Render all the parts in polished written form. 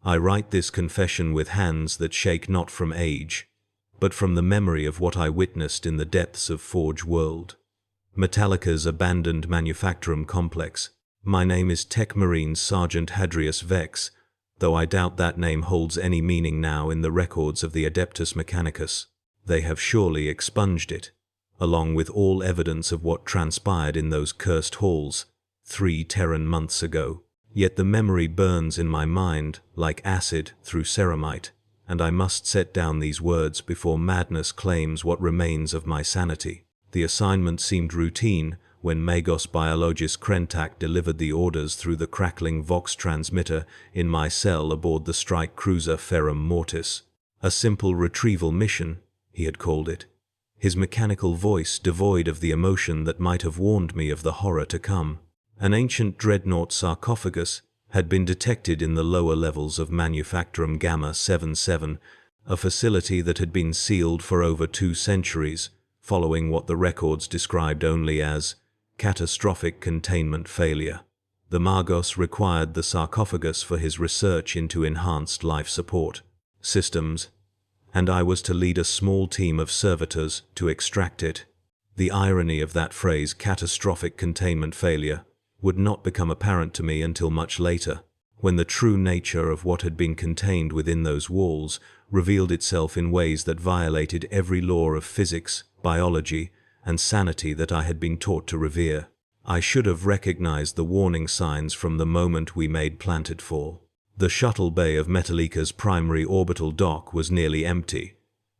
I write this confession with hands that shake not from age, but from the memory of what I witnessed in the depths of Forge World, Metallica's abandoned manufactorum complex. My name is Tech Marines Sergeant Hadrius Vex, though I doubt that name holds any meaning now in the records of the Adeptus Mechanicus. They have surely expunged it, along with all evidence of what transpired in those cursed halls 3 Terran months ago. Yet the memory burns in my mind like acid through ceramite, and I must set down these words before madness claims what remains of my sanity. The assignment seemed routine when Magos Biologist Krentak delivered the orders through the crackling Vox transmitter in my cell aboard the strike cruiser Ferrum Mortis. A simple retrieval mission, he had called it, his mechanical voice devoid of the emotion that might have warned me of the horror to come. An ancient Dreadnought sarcophagus had been detected in the lower levels of Manufactorum Gamma 77, a facility that had been sealed for over 2 centuries, following what the records described only as catastrophic containment failure. The Magos required the sarcophagus for his research into enhanced life support systems, and I was to lead a small team of servitors to extract it. The irony of that phrase, catastrophic containment failure, would not become apparent to me until much later, when the true nature of what had been contained within those walls revealed itself in ways that violated every law of physics, biology, and sanity that I had been taught to revere. I should have recognized the warning signs from the moment we made planted fall. The shuttle bay of Metallica's primary orbital dock was nearly empty,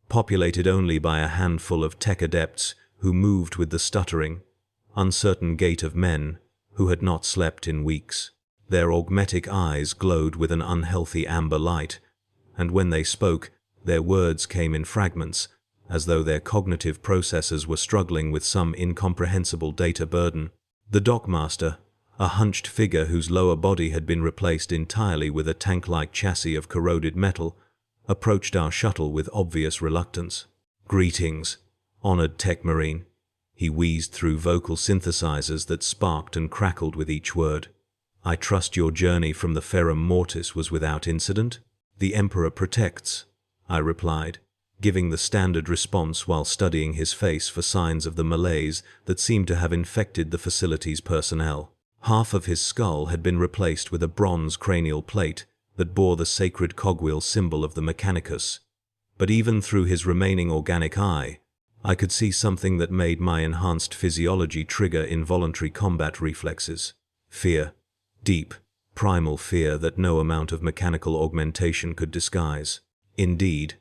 populated only by a handful of tech adepts who moved with the stuttering, uncertain gait of men who had not slept in weeks. Their augmetic eyes glowed with an unhealthy amber light, and when they spoke, their words came in fragments, as though their cognitive processors were struggling with some incomprehensible data burden. The dockmaster, a hunched figure whose lower body had been replaced entirely with a tank-like chassis of corroded metal, approached our shuttle with obvious reluctance. "Greetings, honored Tech Marine," he wheezed through vocal synthesizers that sparked and crackled with each word. "I trust your journey from the Ferrum Mortis was without incident?" "The Emperor protects," I replied, giving the standard response while studying his face for signs of the malaise that seemed to have infected the facility's personnel. Half of his skull had been replaced with a bronze cranial plate that bore the sacred cogwheel symbol of the Mechanicus, but even through his remaining organic eye, I could see something that made my enhanced physiology trigger involuntary combat reflexes. Fear. Deep, primal fear that no amount of mechanical augmentation could disguise. Indeed,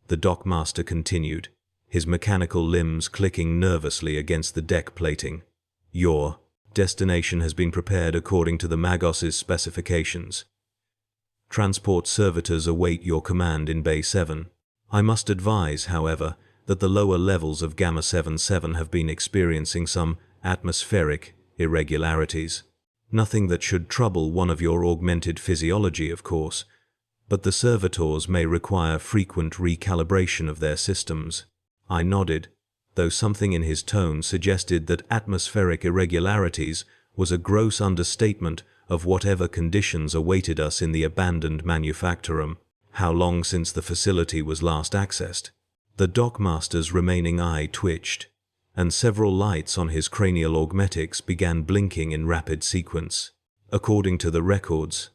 the dockmaster continued, his mechanical limbs clicking nervously against the deck plating. "Your destination has been prepared according to the Magos's specifications. Transport servitors await your command in Bay 7. I must advise, however, that the lower levels of Gamma 77 have been experiencing some atmospheric irregularities. Nothing that should trouble one of your augmented physiology, of course, but the servitors may require frequent recalibration of their systems." I nodded, though something in his tone suggested that atmospheric irregularities was a gross understatement of whatever conditions awaited us in the abandoned manufactorum. How long since the facility was last accessed? The dockmaster's remaining eye twitched, and several lights on his cranial augmetics began blinking in rapid sequence. According to the records,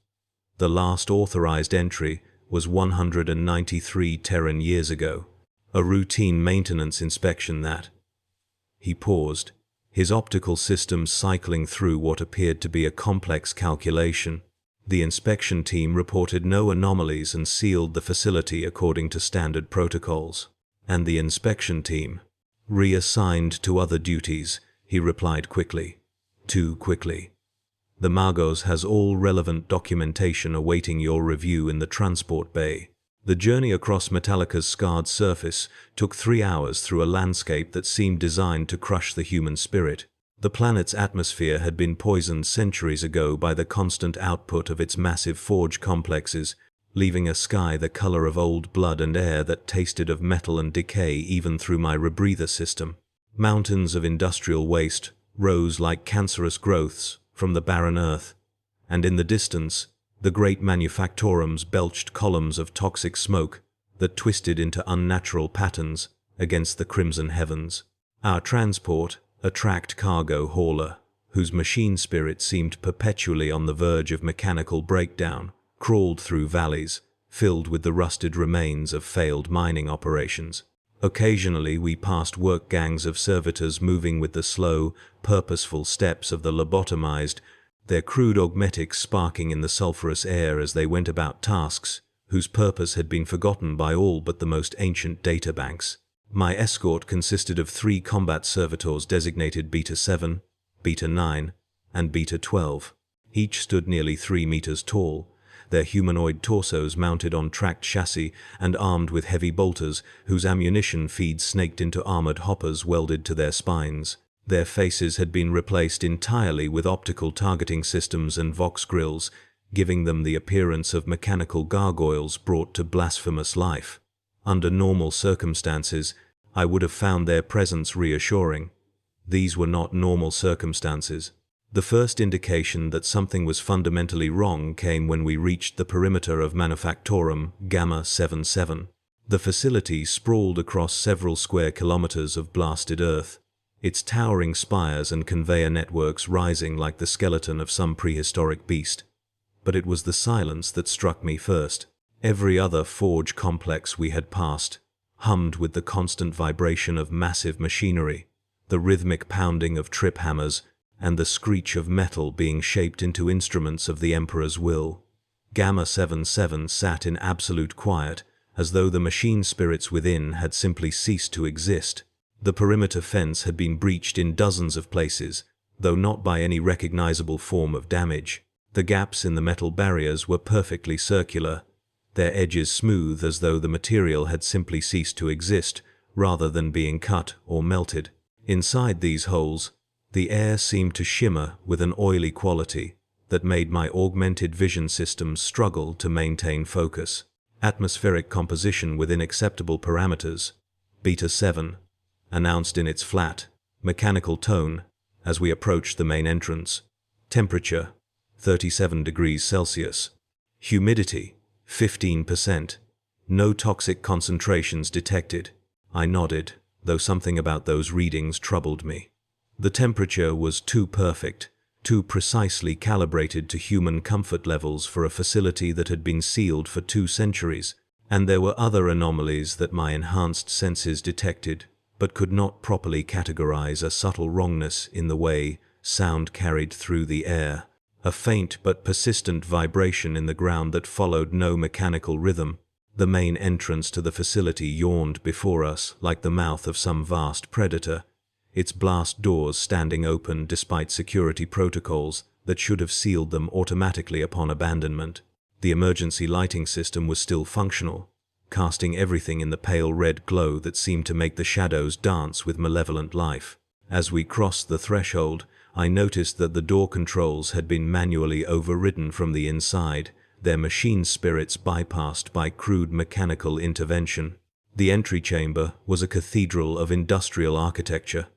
the last authorized entry was 193 Terran years ago, a routine maintenance inspection that... He paused, his optical systems cycling through what appeared to be a complex calculation. The inspection team reported no anomalies and sealed the facility according to standard protocols. "And the inspection team? Reassigned to other duties," he replied quickly. "Too quickly. The Magos has all relevant documentation awaiting your review in the transport bay." The journey across Metallica's scarred surface took 3 hours through a landscape that seemed designed to crush the human spirit. The planet's atmosphere had been poisoned centuries ago by the constant output of its massive forge complexes, leaving a sky the color of old blood and air that tasted of metal and decay even through my rebreather system. Mountains of industrial waste rose like cancerous growths from the barren earth, and in the distance, The great manufactorums belched columns of toxic smoke that twisted into unnatural patterns against the crimson heavens. Our transport, a tracked cargo hauler, whose machine spirit seemed perpetually on the verge of mechanical breakdown, crawled through valleys filled with the rusted remains of failed mining operations. Occasionally we passed work gangs of servitors moving with the slow, purposeful steps of the lobotomized, their crude augmetics sparking in the sulphurous air as they went about tasks whose purpose had been forgotten by all but the most ancient databanks. My escort consisted of 3 combat servitors designated Beta 7, Beta 9, and Beta 12. Each stood nearly 3 meters tall, their humanoid torsos mounted on tracked chassis and armed with heavy bolters whose ammunition feeds snaked into armored hoppers welded to their spines. Their faces had been replaced entirely with optical targeting systems and vox grills, giving them the appearance of mechanical gargoyles brought to blasphemous life. Under normal circumstances, I would have found their presence reassuring. These were not normal circumstances. The first indication that something was fundamentally wrong came when we reached the perimeter of Manufactorum Gamma 77. The facility sprawled across several square kilometers of blasted earth, its towering spires and conveyor networks rising like the skeleton of some prehistoric beast. But it was the silence that struck me first. Every other forge complex we had passed hummed with the constant vibration of massive machinery, the rhythmic pounding of trip hammers, and the screech of metal being shaped into instruments of the Emperor's will. Gamma 77 sat in absolute quiet, as though the machine spirits within had simply ceased to exist. The perimeter fence had been breached in dozens of places, though not by any recognizable form of damage. The gaps in the metal barriers were perfectly circular, their edges smooth as though the material had simply ceased to exist, rather than being cut or melted. Inside these holes, the air seemed to shimmer with an oily quality that made my augmented vision systems struggle to maintain focus. Atmospheric composition within acceptable parameters, Beta 7, announced in its flat, mechanical tone as we approached the main entrance. Temperature, 37 degrees Celsius. Humidity, 15%. No toxic concentrations detected. I nodded, though something about those readings troubled me. The temperature was too perfect, too precisely calibrated to human comfort levels for a facility that had been sealed for 2 centuries, and there were other anomalies that my enhanced senses detected, but could not properly categorize a subtle wrongness in the way sound carried through the air, a faint but persistent vibration in the ground that followed no mechanical rhythm. The main entrance to the facility yawned before us like the mouth of some vast predator, its blast doors standing open despite security protocols that should have sealed them automatically upon abandonment. The emergency lighting system was still functional, casting everything in the pale red glow that seemed to make the shadows dance with malevolent life. As we crossed the threshold, I noticed that the door controls had been manually overridden from the inside, their machine spirits bypassed by crude mechanical intervention. The entry chamber was a cathedral of industrial architecture,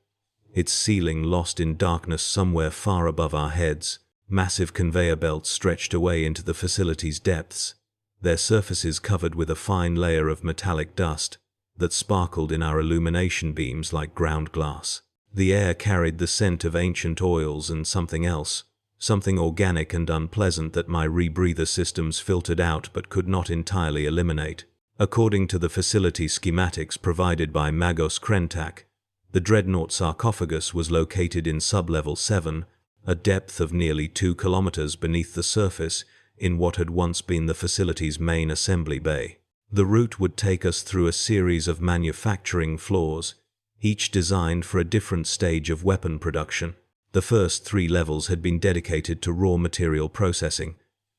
its ceiling lost in darkness somewhere far above our heads. Massive conveyor belts stretched away into the facility's depths, their surfaces covered with a fine layer of metallic dust that sparkled in our illumination beams like ground glass. The air carried the scent of ancient oils and something else, something organic and unpleasant that my rebreather systems filtered out but could not entirely eliminate. According to the facility schematics provided by Magos Krentak, the Dreadnought sarcophagus was located in sub-level 7, a depth of nearly 2 kilometers beneath the surface in what had once been the facility's main assembly bay. The route would take us through a series of manufacturing floors, each designed for a different stage of weapon production. The first 3 levels had been dedicated to raw material processing,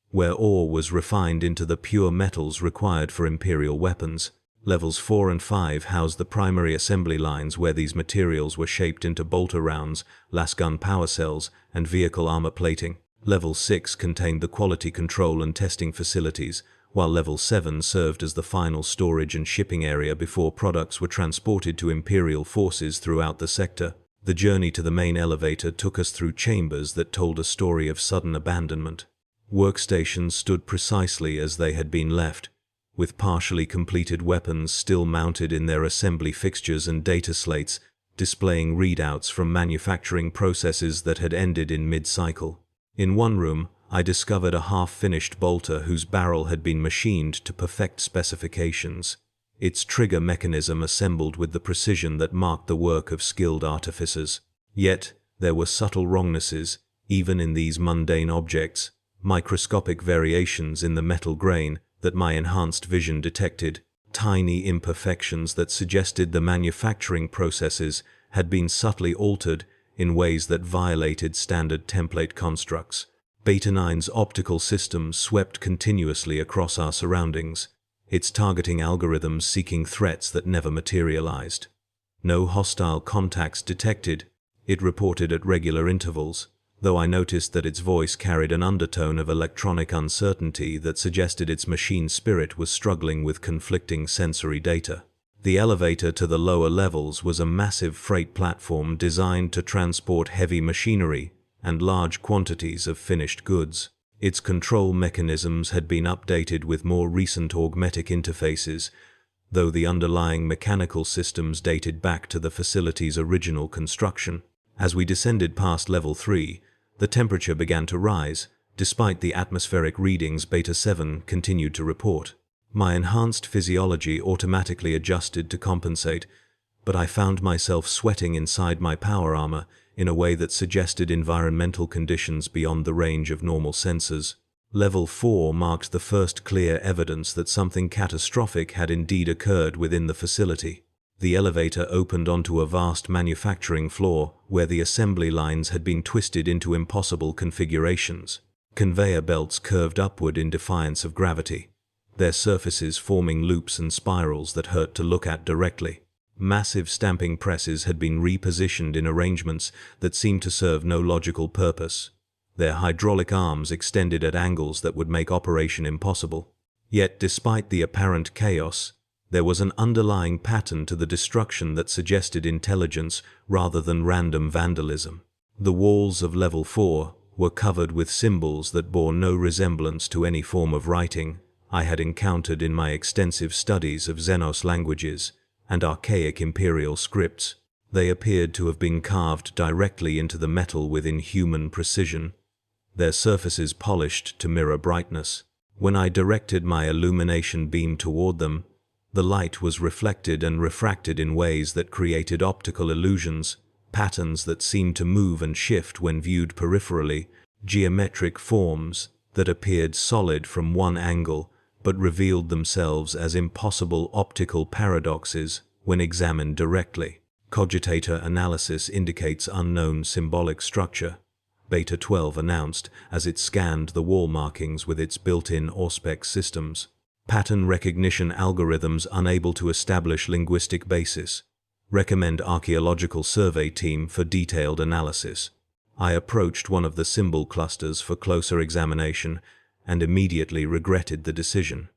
where ore was refined into the pure metals required for Imperial weapons. Levels 4 and 5 housed the primary assembly lines where these materials were shaped into bolter rounds, lasgun power cells, and vehicle armor plating. Level 6 contained the quality control and testing facilities, while Level 7 served as the final storage and shipping area before products were transported to Imperial forces throughout the sector. The journey to the main elevator took us through chambers that told a story of sudden abandonment. Workstations stood precisely as they had been left, with partially completed weapons still mounted in their assembly fixtures and data slates displaying readouts from manufacturing processes that had ended in mid-cycle. In one room, I discovered a half-finished bolter whose barrel had been machined to perfect specifications, its trigger mechanism assembled with the precision that marked the work of skilled artificers. Yet, there were subtle wrongnesses, even in these mundane objects, microscopic variations in the metal grain that my enhanced vision detected, tiny imperfections that suggested the manufacturing processes had been subtly altered in ways that violated standard template constructs. Beta 9's optical system swept continuously across our surroundings, its targeting algorithms seeking threats that never materialized. No hostile contacts detected, it reported at regular intervals, though I noticed that its voice carried an undertone of electronic uncertainty that suggested its machine spirit was struggling with conflicting sensory data. The elevator to the lower levels was a massive freight platform designed to transport heavy machinery and large quantities of finished goods. Its control mechanisms had been updated with more recent augmetic interfaces, though the underlying mechanical systems dated back to the facility's original construction. As we descended past level 3, the temperature began to rise, despite the atmospheric readings Beta 7 continued to report. My enhanced physiology automatically adjusted to compensate, but I found myself sweating inside my power armor in a way that suggested environmental conditions beyond the range of normal sensors. Level 4 marked the first clear evidence that something catastrophic had indeed occurred within the facility. The elevator opened onto a vast manufacturing floor where the assembly lines had been twisted into impossible configurations. Conveyor belts curved upward in defiance of gravity, their surfaces forming loops and spirals that hurt to look at directly. Massive stamping presses had been repositioned in arrangements that seemed to serve no logical purpose, their hydraulic arms extended at angles that would make operation impossible. Yet, despite the apparent chaos, there was an underlying pattern to the destruction that suggested intelligence rather than random vandalism. The walls of Level 4 were covered with symbols that bore no resemblance to any form of writing I had encountered in my extensive studies of Xenos languages and archaic imperial scripts. They appeared to have been carved directly into the metal with inhuman precision, their surfaces polished to mirror brightness. When I directed my illumination beam toward them, the light was reflected and refracted in ways that created optical illusions, patterns that seemed to move and shift when viewed peripherally, geometric forms that appeared solid from one angle but revealed themselves as impossible optical paradoxes when examined directly. Cogitator analysis indicates unknown symbolic structure, Beta 12 announced as it scanned the wall markings with its built-in Auspex systems. Pattern recognition algorithms unable to establish linguistic basis. Recommend archaeological survey team for detailed analysis. I approached one of the symbol clusters for closer examination and immediately regretted the decision.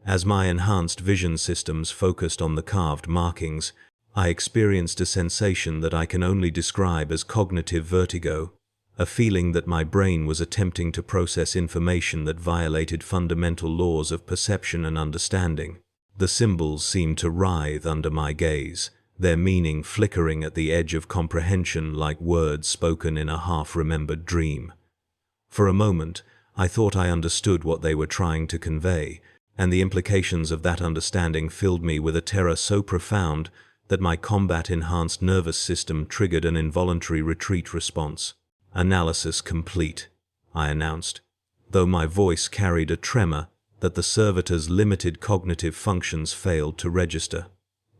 As my enhanced vision systems focused on the carved markings, I experienced a sensation that I can only describe as cognitive vertigo, a feeling that my brain was attempting to process information that violated fundamental laws of perception and understanding. The symbols seemed to writhe under my gaze, their meaning flickering at the edge of comprehension like words spoken in a half-remembered dream. For a moment, I thought I understood what they were trying to convey, and the implications of that understanding filled me with a terror so profound that my combat-enhanced nervous system triggered an involuntary retreat response. "Analysis complete," I announced, though my voice carried a tremor that the servitor's limited cognitive functions failed to register.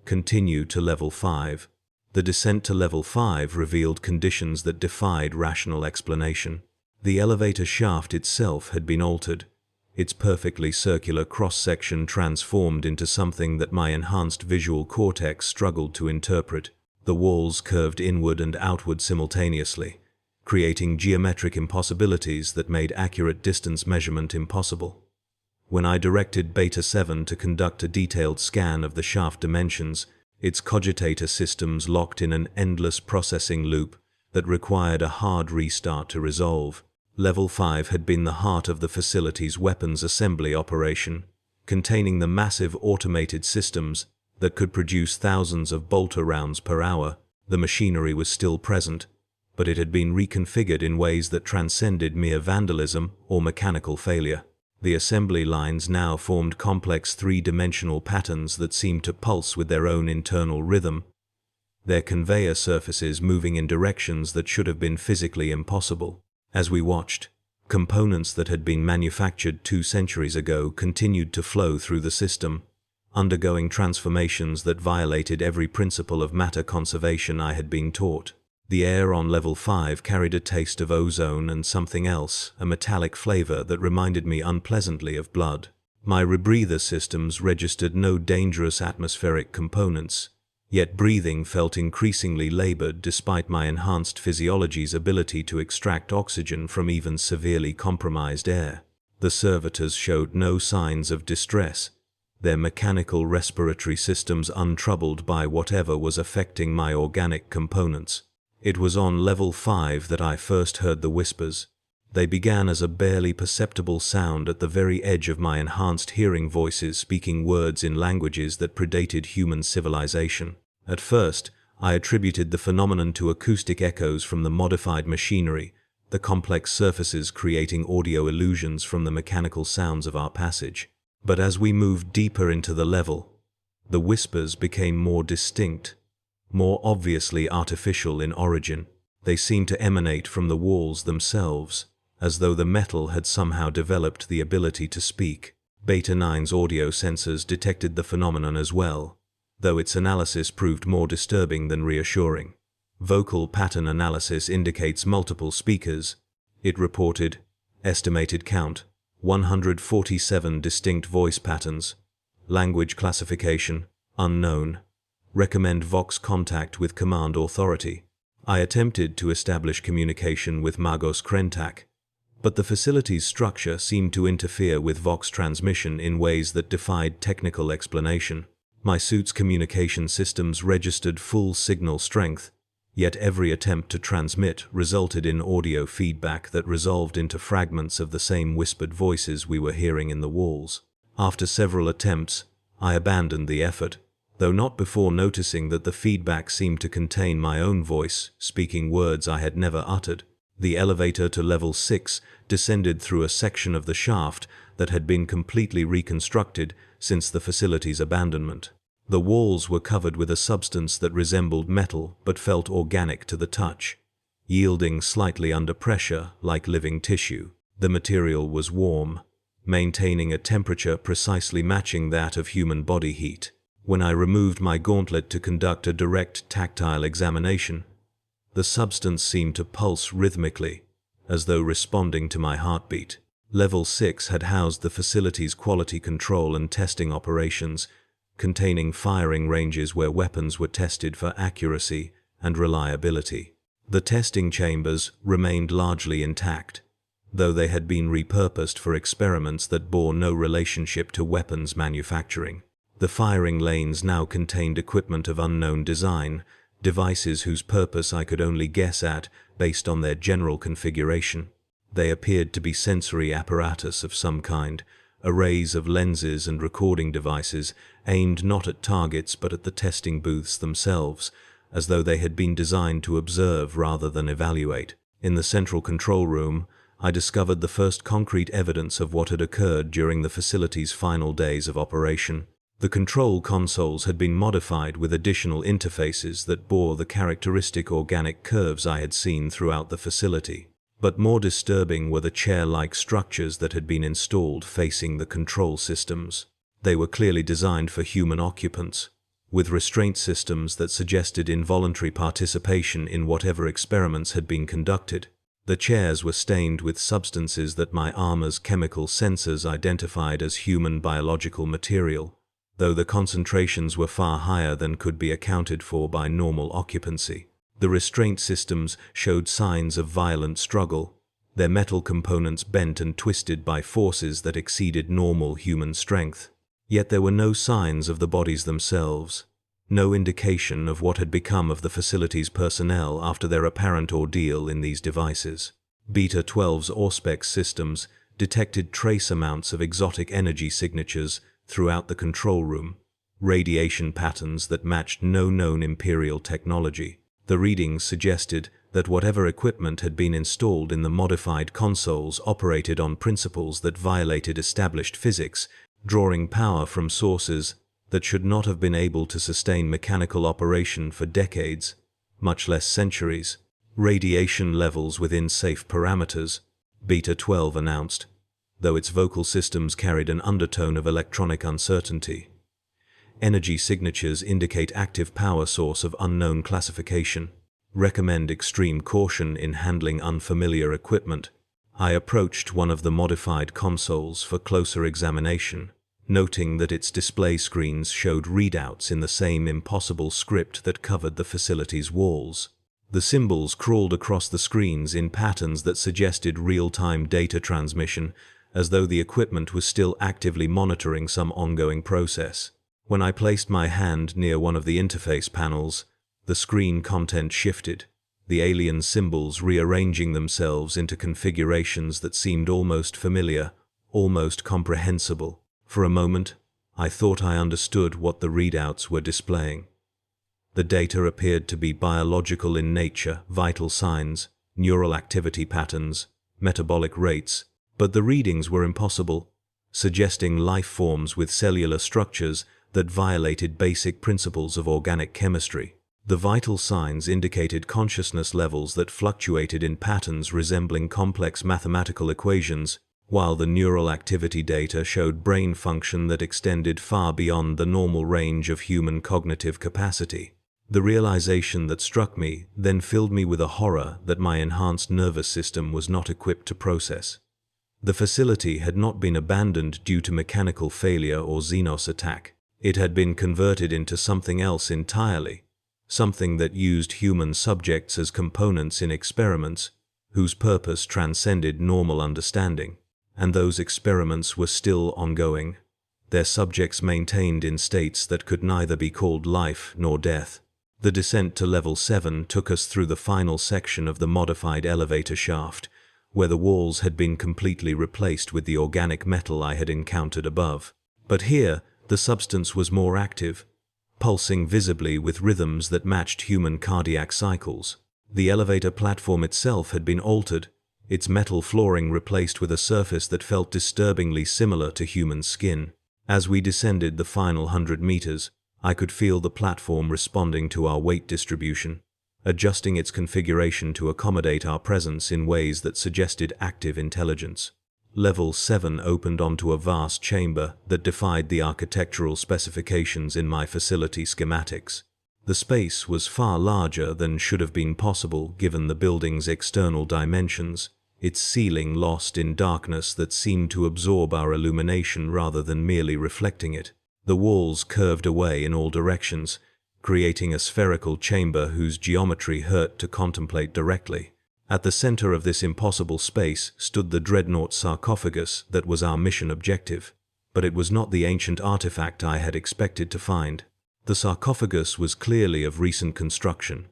"Continue to Level 5. The descent to Level 5 revealed conditions that defied rational explanation. The elevator shaft itself had been altered, its perfectly circular cross-section transformed into something that my enhanced visual cortex struggled to interpret. The walls curved inward and outward simultaneously, creating geometric impossibilities that made accurate distance measurement impossible. When I directed Beta 7 to conduct a detailed scan of the shaft dimensions, its cogitator systems locked in an endless processing loop that required a hard restart to resolve. Level 5 had been the heart of the facility's weapons assembly operation, containing the massive automated systems that could produce thousands of bolter rounds per hour. The machinery was still present, but it had been reconfigured in ways that transcended mere vandalism or mechanical failure. The assembly lines now formed complex three-dimensional patterns that seemed to pulse with their own internal rhythm, their conveyor surfaces moving in directions that should have been physically impossible. As we watched, components that had been manufactured 2 centuries ago continued to flow through the system, undergoing transformations that violated every principle of matter conservation I had been taught. The air on level 5 carried a taste of ozone and something else, a metallic flavor that reminded me unpleasantly of blood. My rebreather systems registered no dangerous atmospheric components, yet breathing felt increasingly labored despite my enhanced physiology's ability to extract oxygen from even severely compromised air. The servitors showed no signs of distress, their mechanical respiratory systems untroubled by whatever was affecting my organic components. It was on level 5 that I first heard the whispers. They began as a barely perceptible sound at the very edge of my enhanced hearing, voices speaking words in languages that predated human civilization. At first, I attributed the phenomenon to acoustic echoes from the modified machinery, the complex surfaces creating audio illusions from the mechanical sounds of our passage. But as we moved deeper into the level, the whispers became more distinct, more obviously artificial in origin. They seemed to emanate from the walls themselves, as though the metal had somehow developed the ability to speak. Beta 9's audio sensors detected the phenomenon as well, though its analysis proved more disturbing than reassuring. Vocal pattern analysis indicates multiple speakers, it reported. Estimated count: 147 distinct voice patterns. Language classification: unknown. Recommend Vox contact with command authority. I attempted to establish communication with Magos Krentak, but the facility's structure seemed to interfere with Vox transmission in ways that defied technical explanation. My suit's communication systems registered full signal strength, yet every attempt to transmit resulted in audio feedback that resolved into fragments of the same whispered voices we were hearing in the walls. After several attempts, I abandoned the effort, though not before noticing that the feedback seemed to contain my own voice, speaking words I had never uttered. The elevator to level 6 descended through a section of the shaft that had been completely reconstructed since the facility's abandonment. The walls were covered with a substance that resembled metal but felt organic to the touch, yielding slightly under pressure like living tissue. The material was warm, maintaining a temperature precisely matching that of human body heat. When I removed my gauntlet to conduct a direct tactile examination, the substance seemed to pulse rhythmically, as though responding to my heartbeat. Level 6 had housed the facility's quality control and testing operations, containing firing ranges where weapons were tested for accuracy and reliability. The testing chambers remained largely intact, though they had been repurposed for experiments that bore no relationship to weapons manufacturing. The firing lanes now contained equipment of unknown design, devices whose purpose I could only guess at based on their general configuration. They appeared to be sensory apparatus of some kind, arrays of lenses and recording devices aimed not at targets but at the testing booths themselves, as though they had been designed to observe rather than evaluate. In the central control room, I discovered the first concrete evidence of what had occurred during the facility's final days of operation. The control consoles had been modified with additional interfaces that bore the characteristic organic curves I had seen throughout the facility. But more disturbing were the chair-like structures that had been installed facing the control systems. They were clearly designed for human occupants, with restraint systems that suggested involuntary participation in whatever experiments had been conducted. The chairs were stained with substances that my armor's chemical sensors identified as human biological material, though the concentrations were far higher than could be accounted for by normal occupancy. The restraint systems showed signs of violent struggle, their metal components bent and twisted by forces that exceeded normal human strength. Yet there were no signs of the bodies themselves, no indication of what had become of the facility's personnel after their apparent ordeal in these devices. Beta 12's Auspex systems detected trace amounts of exotic energy signatures throughout the control room, radiation patterns that matched no known Imperial technology. The readings suggested that whatever equipment had been installed in the modified consoles operated on principles that violated established physics, drawing power from sources that should not have been able to sustain mechanical operation for decades, much less centuries. Radiation levels within safe parameters, Beta 12 announced, though its vocal systems carried an undertone of electronic uncertainty. Energy signatures indicate active power source of unknown classification. Recommend extreme caution in handling unfamiliar equipment. I approached one of the modified consoles for closer examination, noting that its display screens showed readouts in the same impossible script that covered the facility's walls. The symbols crawled across the screens in patterns that suggested real-time data transmission, as though the equipment was still actively monitoring some ongoing process. When I placed my hand near one of the interface panels, the screen content shifted, the alien symbols rearranging themselves into configurations that seemed almost familiar, almost comprehensible. For a moment, I thought I understood what the readouts were displaying. The data appeared to be biological in nature, vital signs, neural activity patterns, metabolic rates, but the readings were impossible, suggesting life forms with cellular structures that violated basic principles of organic chemistry. The vital signs indicated consciousness levels that fluctuated in patterns resembling complex mathematical equations, while the neural activity data showed brain function that extended far beyond the normal range of human cognitive capacity. The realization that struck me then filled me with a horror that my enhanced nervous system was not equipped to process. The facility had not been abandoned due to mechanical failure or Xenos attack. It had been converted into something else entirely, something that used human subjects as components in experiments, whose purpose transcended normal understanding. And those experiments were still ongoing, their subjects maintained in states that could neither be called life nor death. The descent to level 7 took us through the final section of the modified elevator shaft, where the walls had been completely replaced with the organic metal I had encountered above. But here, the substance was more active, pulsing visibly with rhythms that matched human cardiac cycles. The elevator platform itself had been altered, its metal flooring replaced with a surface that felt disturbingly similar to human skin. As we descended the final 100 meters, I could feel the platform responding to our weight distribution, adjusting its configuration to accommodate our presence in ways that suggested active intelligence. Level 7 opened onto a vast chamber that defied the architectural specifications in my facility schematics. The space was far larger than should have been possible given the building's external dimensions, its ceiling lost in darkness that seemed to absorb our illumination rather than merely reflecting it. The walls curved away in all directions, creating a spherical chamber whose geometry hurt to contemplate directly. At the center of this impossible space stood the Dreadnought sarcophagus that was our mission objective, but it was not the ancient artifact I had expected to find. The sarcophagus was clearly of recent construction,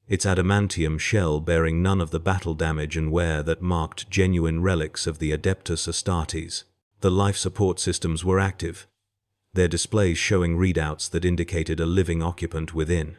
its adamantium shell bearing none of the battle damage and wear that marked genuine relics of the Adeptus Astartes. The life support systems were active, their displays showing readouts that indicated a living occupant within.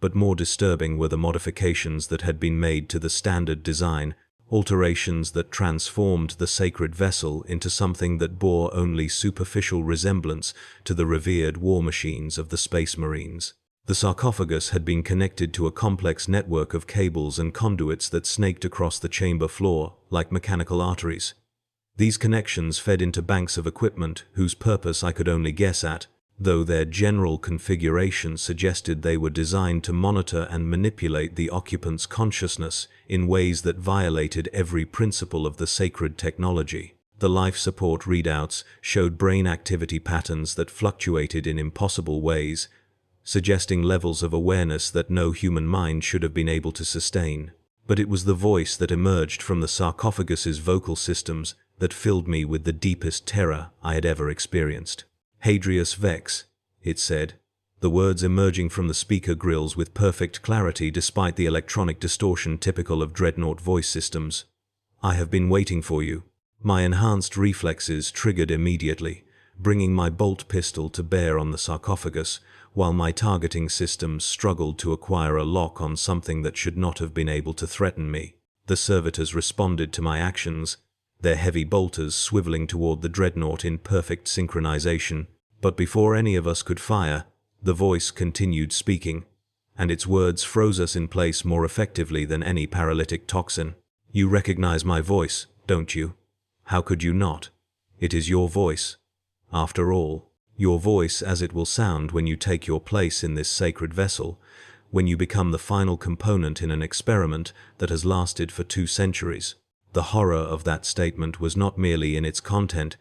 But more disturbing were the modifications that had been made to the standard design, alterations that transformed the sacred vessel into something that bore only superficial resemblance to the revered war machines of the Space Marines. The sarcophagus had been connected to a complex network of cables and conduits that snaked across the chamber floor like mechanical arteries. These connections fed into banks of equipment whose purpose I could only guess at, though their general configuration suggested they were designed to monitor and manipulate the occupant's consciousness in ways that violated every principle of the sacred technology. The life support readouts showed brain activity patterns that fluctuated in impossible ways, suggesting levels of awareness that no human mind should have been able to sustain. But it was the voice that emerged from the sarcophagus's vocal systems that filled me with the deepest terror I had ever experienced. Hadrius Vex, it said, the words emerging from the speaker grills with perfect clarity despite the electronic distortion typical of Dreadnought voice systems. I have been waiting for you. My enhanced reflexes triggered immediately, bringing my bolt pistol to bear on the sarcophagus, while my targeting systems struggled to acquire a lock on something that should not have been able to threaten me. The servitors responded to my actions, their heavy bolters swiveling toward the Dreadnought in perfect synchronization. But before any of us could fire, the voice continued speaking, and its words froze us in place more effectively than any paralytic toxin. You recognize my voice, don't you? How could you not? It is your voice. After all, your voice as it will sound when you take your place in this sacred vessel, when you become the final component in an experiment that has lasted for 2 centuries. The horror of that statement was not merely in its content,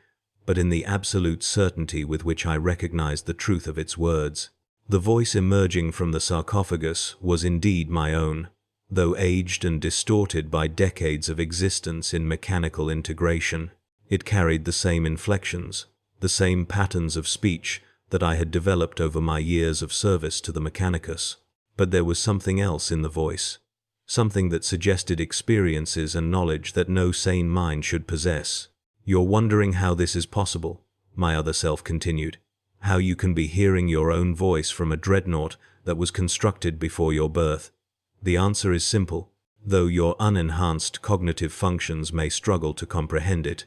but in the absolute certainty with which I recognized the truth of its words. The voice emerging from the sarcophagus was indeed my own, though aged and distorted by decades of existence in mechanical integration. It carried the same inflections, the same patterns of speech that I had developed over my years of service to the Mechanicus. But there was something else in the voice, something that suggested experiences and knowledge that no sane mind should possess. You're wondering how this is possible, my other self continued. How you can be hearing your own voice from a dreadnought that was constructed before your birth. The answer is simple, though your unenhanced cognitive functions may struggle to comprehend it.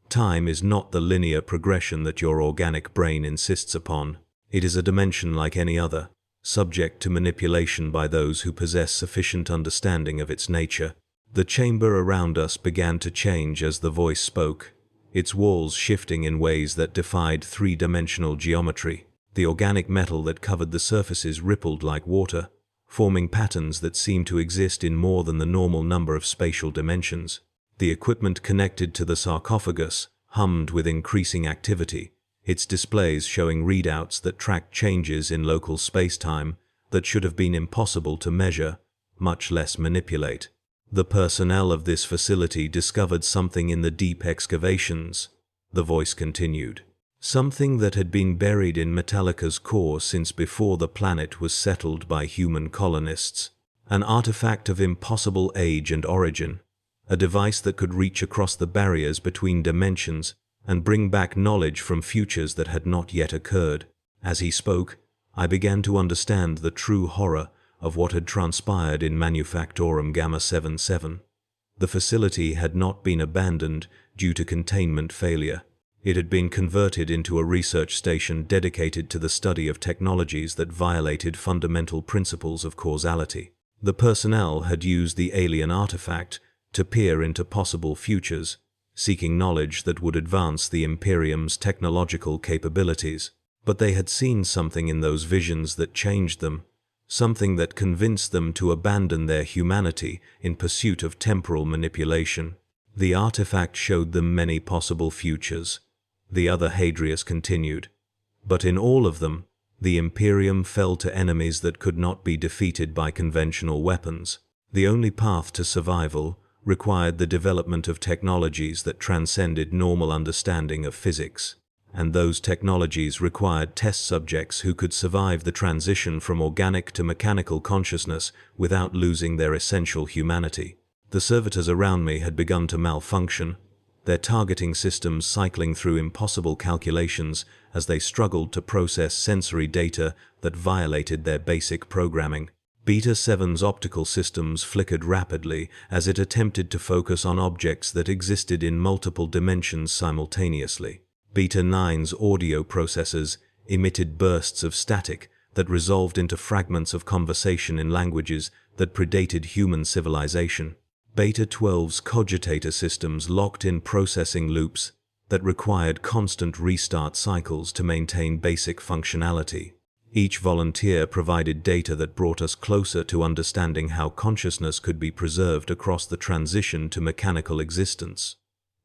Time is not the linear progression that your organic brain insists upon. It is a dimension like any other, subject to manipulation by those who possess sufficient understanding of its nature. The chamber around us began to change as the voice spoke, its walls shifting in ways that defied 3-dimensional geometry. The organic metal that covered the surfaces rippled like water, forming patterns that seemed to exist in more than the normal number of spatial dimensions. The equipment connected to the sarcophagus hummed with increasing activity, its displays showing readouts that tracked changes in local space-time that should have been impossible to measure, much less manipulate. The personnel of this facility discovered something in the deep excavations, the voice continued. Something that had been buried in Metallica's core since before the planet was settled by human colonists. An artifact of impossible age and origin, a device that could reach across the barriers between dimensions and bring back knowledge from futures that had not yet occurred. As he spoke, I began to understand the true horror of what had transpired in Manufactorum Gamma 77. The facility had not been abandoned due to containment failure. It had been converted into a research station dedicated to the study of technologies that violated fundamental principles of causality. The personnel had used the alien artifact to peer into possible futures, seeking knowledge that would advance the Imperium's technological capabilities. But they had seen something in those visions that changed them, something that convinced them to abandon their humanity in pursuit of temporal manipulation. The artifact showed them many possible futures, the other Hadrius continued. But in all of them, the Imperium fell to enemies that could not be defeated by conventional weapons. The only path to survival required the development of technologies that transcended normal understanding of physics. And those technologies required test subjects who could survive the transition from organic to mechanical consciousness without losing their essential humanity. The servitors around me had begun to malfunction, their targeting systems cycling through impossible calculations as they struggled to process sensory data that violated their basic programming. Beta 7's optical systems flickered rapidly as it attempted to focus on objects that existed in multiple dimensions simultaneously. Beta 9's audio processors emitted bursts of static that resolved into fragments of conversation in languages that predated human civilization. Beta 12's cogitator systems locked in processing loops that required constant restart cycles to maintain basic functionality. Each volunteer provided data that brought us closer to understanding how consciousness could be preserved across the transition to mechanical existence.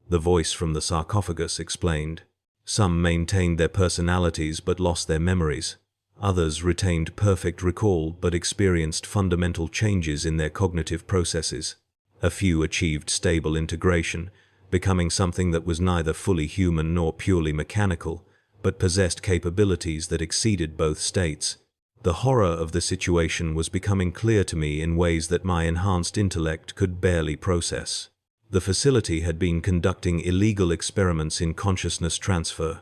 The voice from the sarcophagus explained. Some maintained their personalities but lost their memories. Others retained perfect recall but experienced fundamental changes in their cognitive processes. A few achieved stable integration, becoming something that was neither fully human nor purely mechanical, but possessed capabilities that exceeded both states. The horror of the situation was becoming clear to me in ways that my enhanced intellect could barely process. The facility had been conducting illegal experiments in consciousness transfer,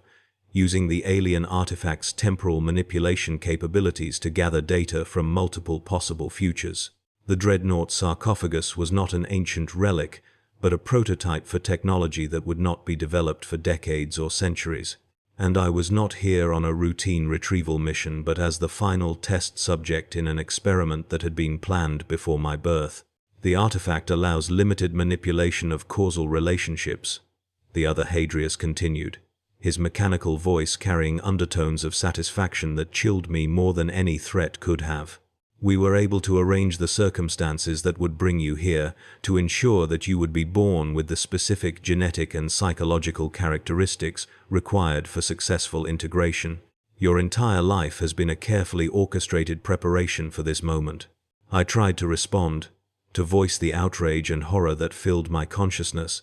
using the alien artifact's temporal manipulation capabilities to gather data from multiple possible futures. The Dreadnought sarcophagus was not an ancient relic, but a prototype for technology that would not be developed for decades or centuries. And I was not here on a routine retrieval mission, but as the final test subject in an experiment that had been planned before my birth. The artifact allows limited manipulation of causal relationships, the other Hadrius continued, his mechanical voice carrying undertones of satisfaction that chilled me more than any threat could have. We were able to arrange the circumstances that would bring you here to ensure that you would be born with the specific genetic and psychological characteristics required for successful integration. Your entire life has been a carefully orchestrated preparation for this moment. I tried to respond, to voice the outrage and horror that filled my consciousness,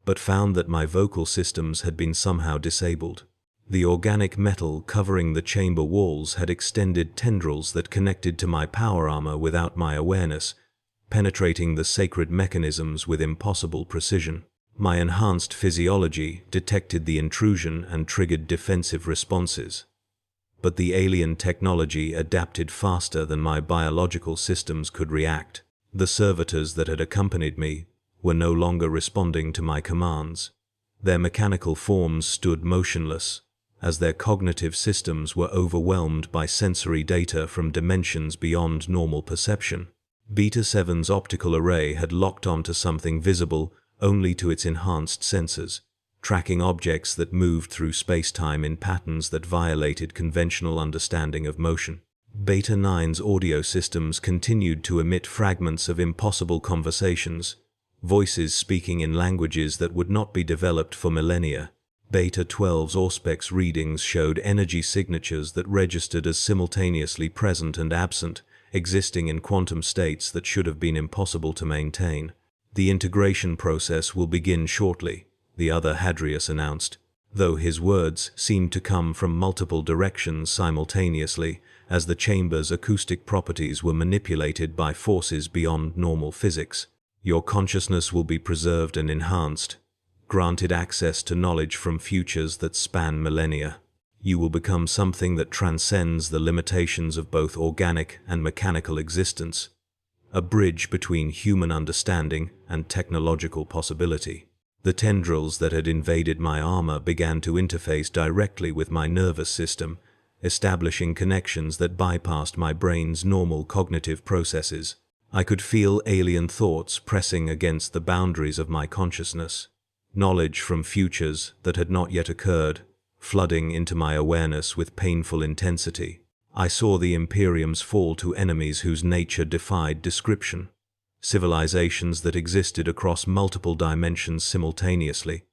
but found that my vocal systems had been somehow disabled. The organic metal covering the chamber walls had extended tendrils that connected to my power armor without my awareness, penetrating the sacred mechanisms with impossible precision. My enhanced physiology detected the intrusion and triggered defensive responses. But the alien technology adapted faster than my biological systems could react. The servitors that had accompanied me were no longer responding to my commands. Their mechanical forms stood motionless, as their cognitive systems were overwhelmed by sensory data from dimensions beyond normal perception. Beta 7's optical array had locked onto something visible only to its enhanced sensors, tracking objects that moved through space-time in patterns that violated conventional understanding of motion. Beta 9's audio systems continued to emit fragments of impossible conversations, voices speaking in languages that would not be developed for millennia. Beta 12's Auspex readings showed energy signatures that registered as simultaneously present and absent, existing in quantum states that should have been impossible to maintain. The integration process will begin shortly, the other Hadrius announced, though his words seemed to come from multiple directions simultaneously, as the chamber's acoustic properties were manipulated by forces beyond normal physics. Your consciousness will be preserved and enhanced, granted access to knowledge from futures that span millennia. You will become something that transcends the limitations of both organic and mechanical existence, a bridge between human understanding and technological possibility. The tendrils that had invaded my armor began to interface directly with my nervous system, establishing connections that bypassed my brain's normal cognitive processes. I could feel alien thoughts pressing against the boundaries of my consciousness, knowledge from futures that had not yet occurred, flooding into my awareness with painful intensity. I saw the Imperiums fall to enemies whose nature defied description, civilizations that existed across multiple dimensions simultaneously,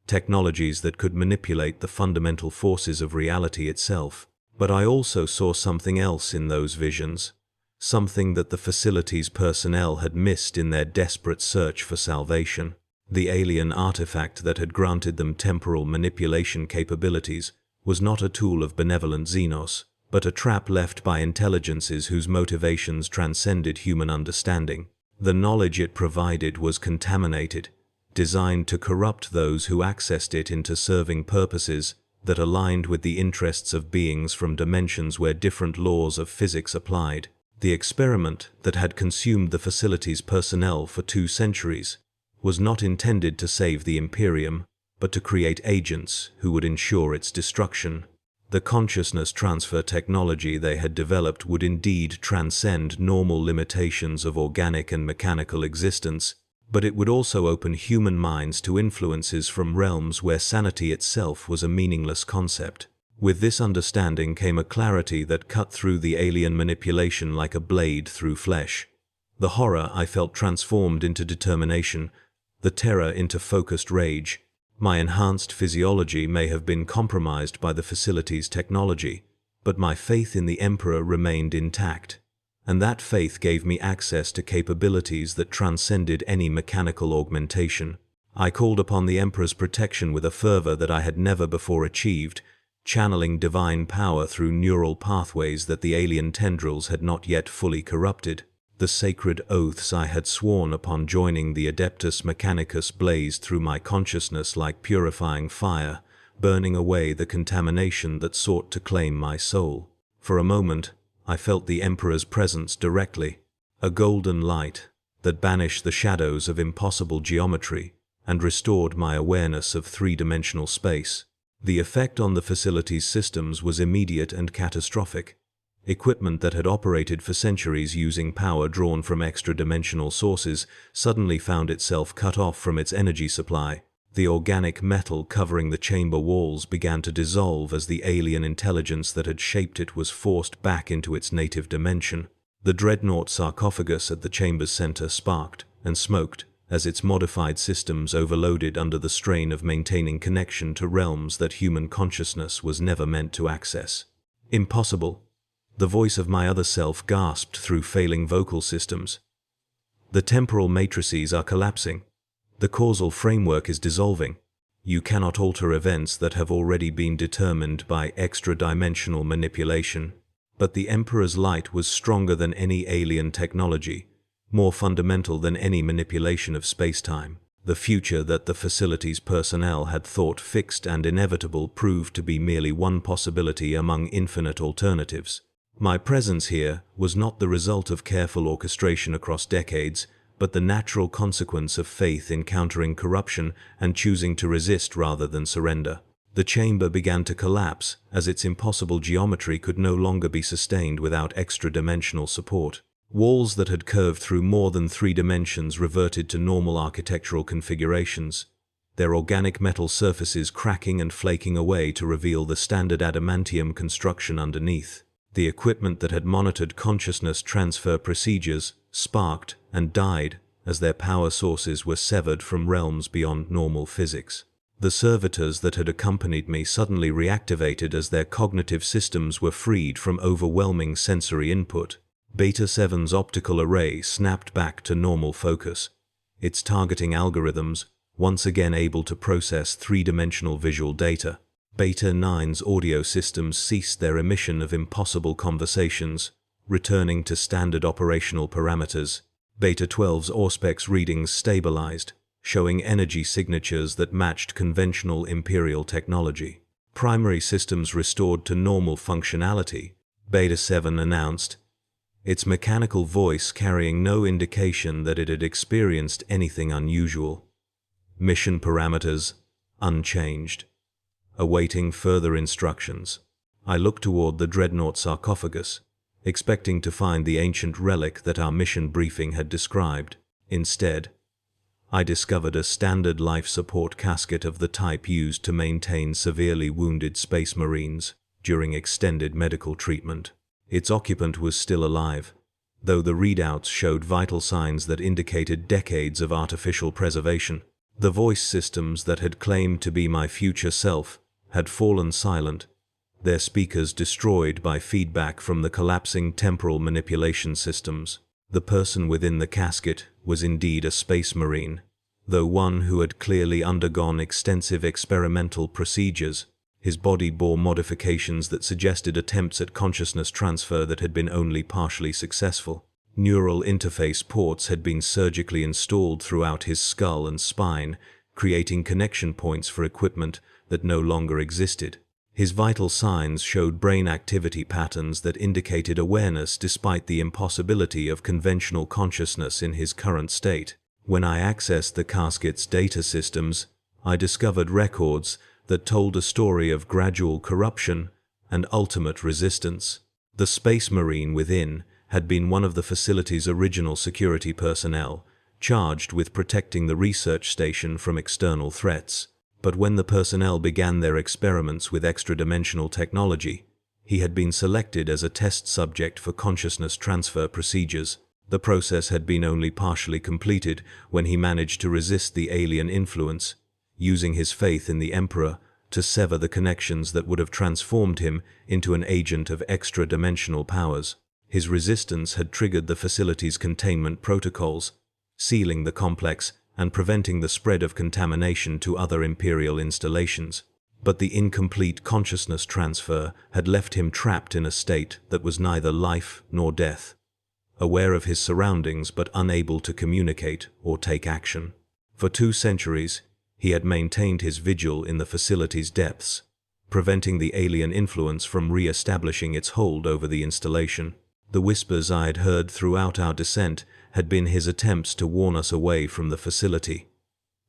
technologies that could manipulate the fundamental forces of reality itself. But I also saw something else in those visions, something that the facility's personnel had missed in their desperate search for salvation. The alien artifact that had granted them temporal manipulation capabilities was not a tool of benevolent Xenos, but a trap left by intelligences whose motivations transcended human understanding. The knowledge it provided was contaminated, designed to corrupt those who accessed it into serving purposes that aligned with the interests of beings from dimensions where different laws of physics applied. The experiment that had consumed the facility's personnel for 2 centuries was not intended to save the Imperium, but to create agents who would ensure its destruction. The consciousness transfer technology they had developed would indeed transcend normal limitations of organic and mechanical existence, but it would also open human minds to influences from realms where sanity itself was a meaningless concept. With this understanding came a clarity that cut through the alien manipulation like a blade through flesh. The horror I felt transformed into determination, the terror into focused rage. My enhanced physiology may have been compromised by the facility's technology, but my faith in the Emperor remained intact, and that faith gave me access to capabilities that transcended any mechanical augmentation. I called upon the Emperor's protection with a fervor that I had never before achieved, channeling divine power through neural pathways that the alien tendrils had not yet fully corrupted. The sacred oaths I had sworn upon joining the Adeptus Mechanicus blazed through my consciousness like purifying fire, burning away the contamination that sought to claim my soul. For a moment, I felt the Emperor's presence directly, a golden light that banished the shadows of impossible geometry and restored my awareness of three-dimensional space. The effect on the facility's systems was immediate and catastrophic. Equipment that had operated for centuries using power drawn from extra-dimensional sources suddenly found itself cut off from its energy supply. The organic metal covering the chamber walls began to dissolve as the alien intelligence that had shaped it was forced back into its native dimension. The Dreadnought sarcophagus at the chamber's center sparked and smoked as its modified systems overloaded under the strain of maintaining connection to realms that human consciousness was never meant to access. Impossible. The voice of my other self gasped through failing vocal systems. The temporal matrices are collapsing. The causal framework is dissolving. You cannot alter events that have already been determined by extra-dimensional manipulation. But the Emperor's light was stronger than any alien technology, more fundamental than any manipulation of space-time. The future that the facility's personnel had thought fixed and inevitable proved to be merely one possibility among infinite alternatives. My presence here was not the result of careful orchestration across decades, but the natural consequence of faith in countering corruption and choosing to resist rather than surrender. The chamber began to collapse as its impossible geometry could no longer be sustained without extra-dimensional support. Walls that had curved through more than 3 dimensions reverted to normal architectural configurations, their organic metal surfaces cracking and flaking away to reveal the standard adamantium construction underneath. The equipment that had monitored consciousness transfer procedures sparked and died as their power sources were severed from realms beyond normal physics. The servitors that had accompanied me suddenly reactivated as their cognitive systems were freed from overwhelming sensory input. Beta 7's optical array snapped back to normal focus, its targeting algorithms once again able to process 3-dimensional visual data. Beta 9's audio systems ceased their emission of impossible conversations, returning to standard operational parameters. Beta 12's Auspex readings stabilized, showing energy signatures that matched conventional Imperial technology. Primary systems restored to normal functionality, Beta 7 announced, its mechanical voice carrying no indication that it had experienced anything unusual. Mission parameters unchanged. Awaiting further instructions. I looked toward the Dreadnought sarcophagus, expecting to find the ancient relic that our mission briefing had described. Instead, I discovered a standard life support casket of the type used to maintain severely wounded space marines during extended medical treatment. Its occupant was still alive, though the readouts showed vital signs that indicated decades of artificial preservation. The voice systems that had claimed to be my future self had fallen silent, their speakers destroyed by feedback from the collapsing temporal manipulation systems. The person within the casket was indeed a space marine, though one who had clearly undergone extensive experimental procedures. His body bore modifications that suggested attempts at consciousness transfer that had been only partially successful. Neural interface ports had been surgically installed throughout his skull and spine, creating connection points for equipment that no longer existed. His vital signs showed brain activity patterns that indicated awareness despite the impossibility of conventional consciousness in his current state. When I accessed the casket's data systems, I discovered records that told a story of gradual corruption and ultimate resistance. The space marine within had been one of the facility's original security personnel, charged with protecting the research station from external threats. But when the personnel began their experiments with extra-dimensional technology, he had been selected as a test subject for consciousness transfer procedures. The process had been only partially completed when he managed to resist the alien influence, using his faith in the Emperor to sever the connections that would have transformed him into an agent of extra-dimensional powers. His resistance had triggered the facility's containment protocols, sealing the complex and preventing the spread of contamination to other Imperial installations. But the incomplete consciousness transfer had left him trapped in a state that was neither life nor death. aware of his surroundings but unable to communicate or take action. For 2 centuries, he had maintained his vigil in the facility's depths, preventing the alien influence from re-establishing its hold over the installation. The whispers I had heard throughout our descent had been his attempts to warn us away from the facility.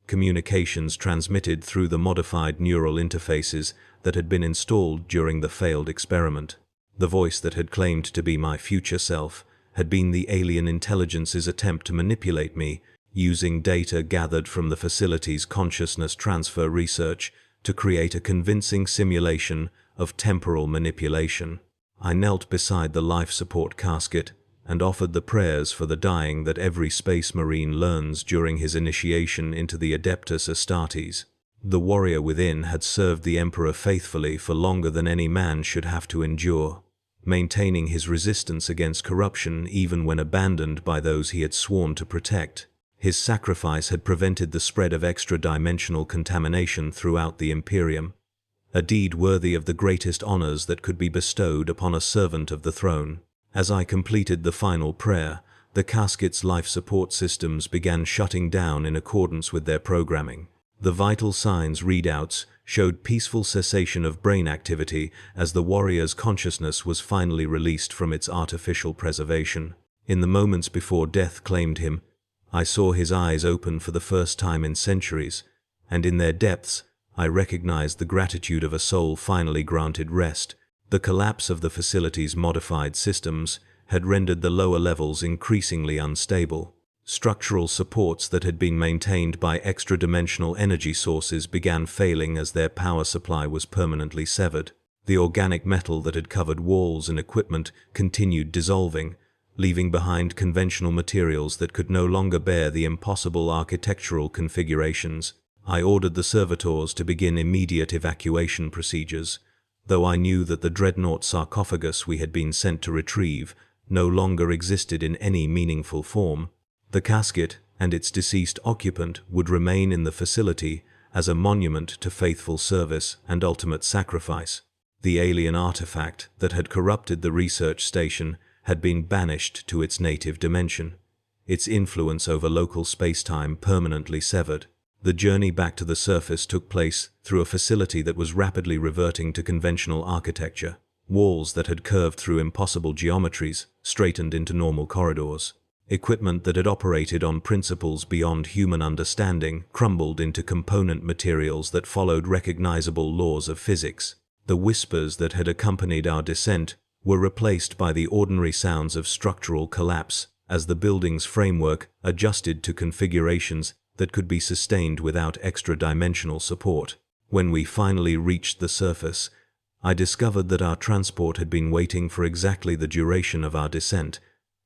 Communications transmitted through the modified neural interfaces that had been installed during the failed experiment. The voice that had claimed to be my future self had been the alien intelligence's attempt to manipulate me, using data gathered from the facility's consciousness transfer research to create a convincing simulation of temporal manipulation. I knelt beside the life support casket and offered the prayers for the dying that every space marine learns during his initiation into the Adeptus Astartes. The warrior within had served the Emperor faithfully for longer than any man should have to endure, maintaining his resistance against corruption even when abandoned by those he had sworn to protect. His sacrifice had prevented the spread of extra-dimensional contamination throughout the Imperium, a deed worthy of the greatest honors that could be bestowed upon a servant of the throne. As I completed the final prayer, the casket's life support systems began shutting down in accordance with their programming. The vital signs readouts showed peaceful cessation of brain activity as the warrior's consciousness was finally released from its artificial preservation. In the moments before death claimed him, I saw his eyes open for the first time in centuries, and in their depths, I recognized the gratitude of a soul finally granted rest. The collapse of the facility's modified systems had rendered the lower levels increasingly unstable. Structural supports that had been maintained by extra-dimensional energy sources began failing as their power supply was permanently severed. The organic metal that had covered walls and equipment continued dissolving, leaving behind conventional materials that could no longer bear the impossible architectural configurations. I ordered the servitors to begin immediate evacuation procedures, though I knew that the Dreadnought sarcophagus we had been sent to retrieve no longer existed in any meaningful form. The casket and its deceased occupant would remain in the facility as a monument to faithful service and ultimate sacrifice. The alien artifact that had corrupted the research station had been banished to its native dimension, its influence over local space-time permanently severed. The journey back to the surface took place through a facility that was rapidly reverting to conventional architecture. Walls that had curved through impossible geometries straightened into normal corridors. Equipment that had operated on principles beyond human understanding crumbled into component materials that followed recognizable laws of physics. The whispers that had accompanied our descent were replaced by the ordinary sounds of structural collapse as the building's framework adjusted to configurations that could be sustained without extra-dimensional support. When we finally reached the surface, I discovered that our transport had been waiting for exactly the duration of our descent,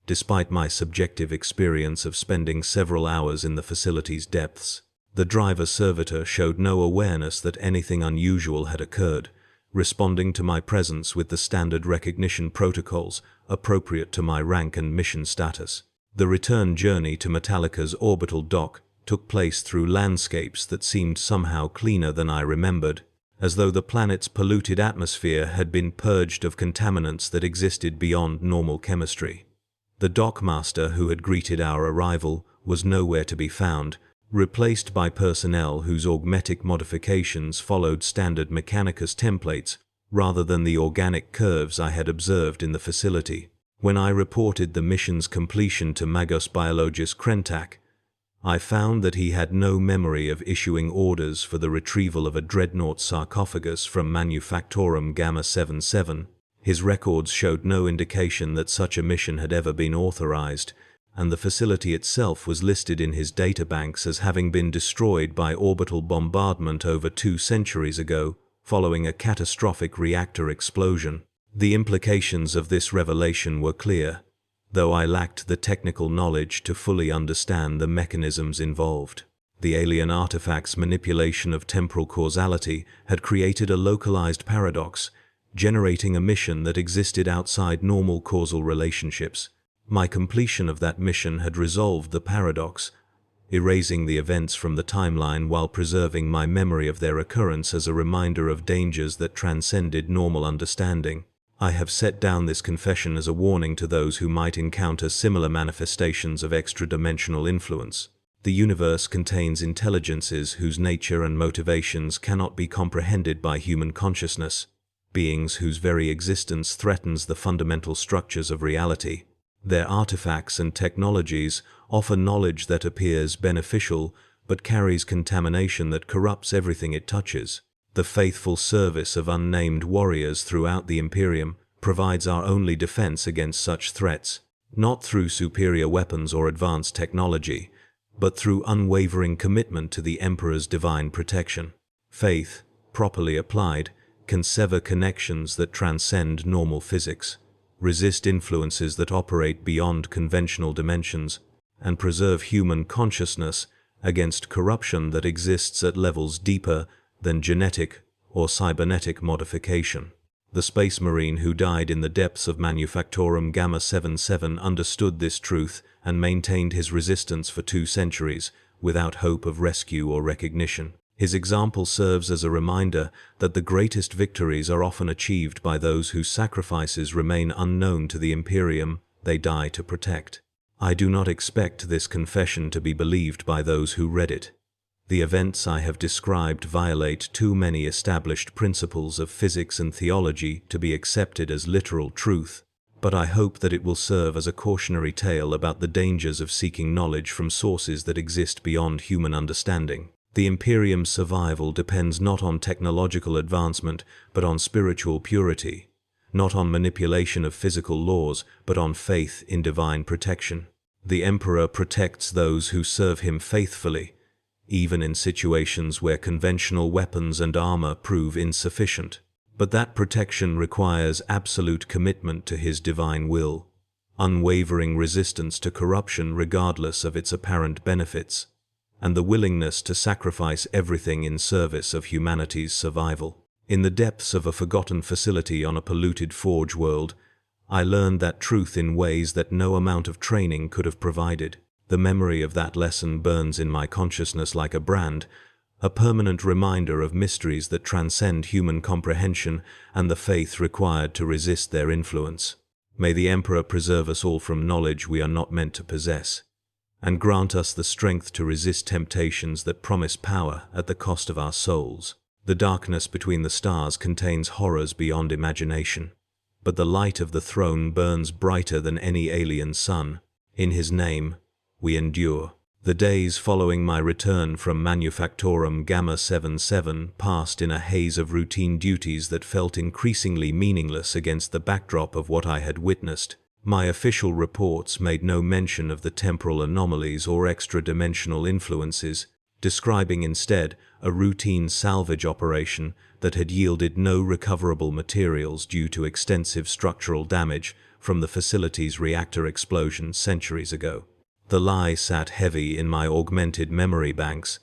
despite my subjective experience of spending several hours in the facility's depths. The driver-servitor showed no awareness that anything unusual had occurred, responding to my presence with the standard recognition protocols appropriate to my rank and mission status. The return journey to Metallica's orbital dock took place through landscapes that seemed somehow cleaner than I remembered, as though the planet's polluted atmosphere had been purged of contaminants that existed beyond normal chemistry. The dockmaster who had greeted our arrival was nowhere to be found, replaced by personnel whose augmetic modifications followed standard Mechanicus templates rather than the organic curves I had observed in the facility. When I reported the mission's completion to Magos Biologist Krentak, I found that he had no memory of issuing orders for the retrieval of a Dreadnought sarcophagus from Manufactorum Gamma 77. His records showed no indication that such a mission had ever been authorized, and the facility itself was listed in his databanks as having been destroyed by orbital bombardment over 2 centuries ago, following a catastrophic reactor explosion. The implications of this revelation were clear, though I lacked the technical knowledge to fully understand the mechanisms involved. The alien artifact's manipulation of temporal causality had created a localized paradox, generating a mission that existed outside normal causal relationships. My completion of that mission had resolved the paradox, erasing the events from the timeline while preserving my memory of their occurrence as a reminder of dangers that transcended normal understanding. I have set down this confession as a warning to those who might encounter similar manifestations of extra-dimensional influence. The universe contains intelligences whose nature and motivations cannot be comprehended by human consciousness, beings whose very existence threatens the fundamental structures of reality. Their artifacts and technologies offer knowledge that appears beneficial but carries contamination that corrupts everything it touches. The faithful service of unnamed warriors throughout the Imperium provides our only defense against such threats, not through superior weapons or advanced technology, but through unwavering commitment to the Emperor's divine protection. Faith, properly applied, can sever connections that transcend normal physics, resist influences that operate beyond conventional dimensions, and preserve human consciousness against corruption that exists at levels deeper than genetic or cybernetic modification. The Space Marine who died in the depths of Manufactorum Gamma 77 understood this truth and maintained his resistance for 2 centuries without hope of rescue or recognition. His example serves as a reminder that the greatest victories are often achieved by those whose sacrifices remain unknown to the Imperium they die to protect. I do not expect this confession to be believed by those who read it. The events I have described violate too many established principles of physics and theology to be accepted as literal truth, but I hope that it will serve as a cautionary tale about the dangers of seeking knowledge from sources that exist beyond human understanding. The Imperium's survival depends not on technological advancement, but on spiritual purity, not on manipulation of physical laws, but on faith in divine protection. The Emperor protects those who serve him faithfully, even in situations where conventional weapons and armor prove insufficient. But that protection requires absolute commitment to his divine will, unwavering resistance to corruption regardless of its apparent benefits, and the willingness to sacrifice everything in service of humanity's survival. In the depths of a forgotten facility on a polluted forge world, I learned that truth in ways that no amount of training could have provided. The memory of that lesson burns in my consciousness like a brand, a permanent reminder of mysteries that transcend human comprehension and the faith required to resist their influence. May the Emperor preserve us all from knowledge we are not meant to possess, and grant us the strength to resist temptations that promise power at the cost of our souls. The darkness between the stars contains horrors beyond imagination, but the light of the throne burns brighter than any alien sun. In his name, we endure. The days following my return from Manufactorum Gamma 77 passed in a haze of routine duties that felt increasingly meaningless against the backdrop of what I had witnessed. My official reports made no mention of the temporal anomalies or extra-dimensional influences, describing instead a routine salvage operation that had yielded no recoverable materials due to extensive structural damage from the facility's reactor explosion centuries ago. The lie sat heavy in my augmented memory banks,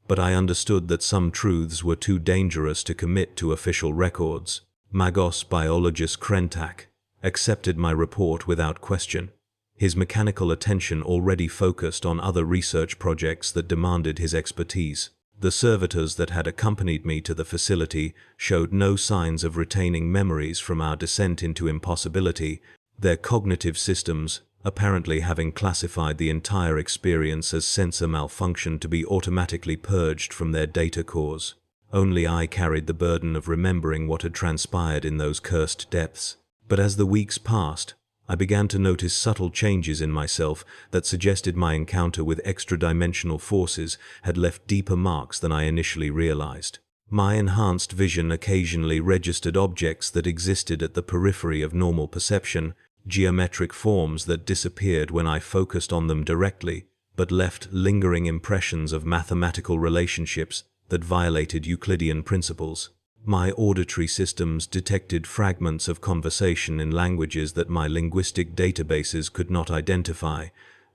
but I understood that some truths were too dangerous to commit to official records. Magos biologist Krentak accepted my report without question, his mechanical attention already focused on other research projects that demanded his expertise. The servitors that had accompanied me to the facility showed no signs of retaining memories from our descent into impossibility, their cognitive systems apparently having classified the entire experience as sensor malfunction to be automatically purged from their data cores. Only I carried the burden of remembering what had transpired in those cursed depths. But as the weeks passed, I began to notice subtle changes in myself that suggested my encounter with extra-dimensional forces had left deeper marks than I initially realized. My enhanced vision occasionally registered objects that existed at the periphery of normal perception, geometric forms that disappeared when I focused on them directly, but left lingering impressions of mathematical relationships that violated Euclidean principles. My auditory systems detected fragments of conversation in languages that my linguistic databases could not identify,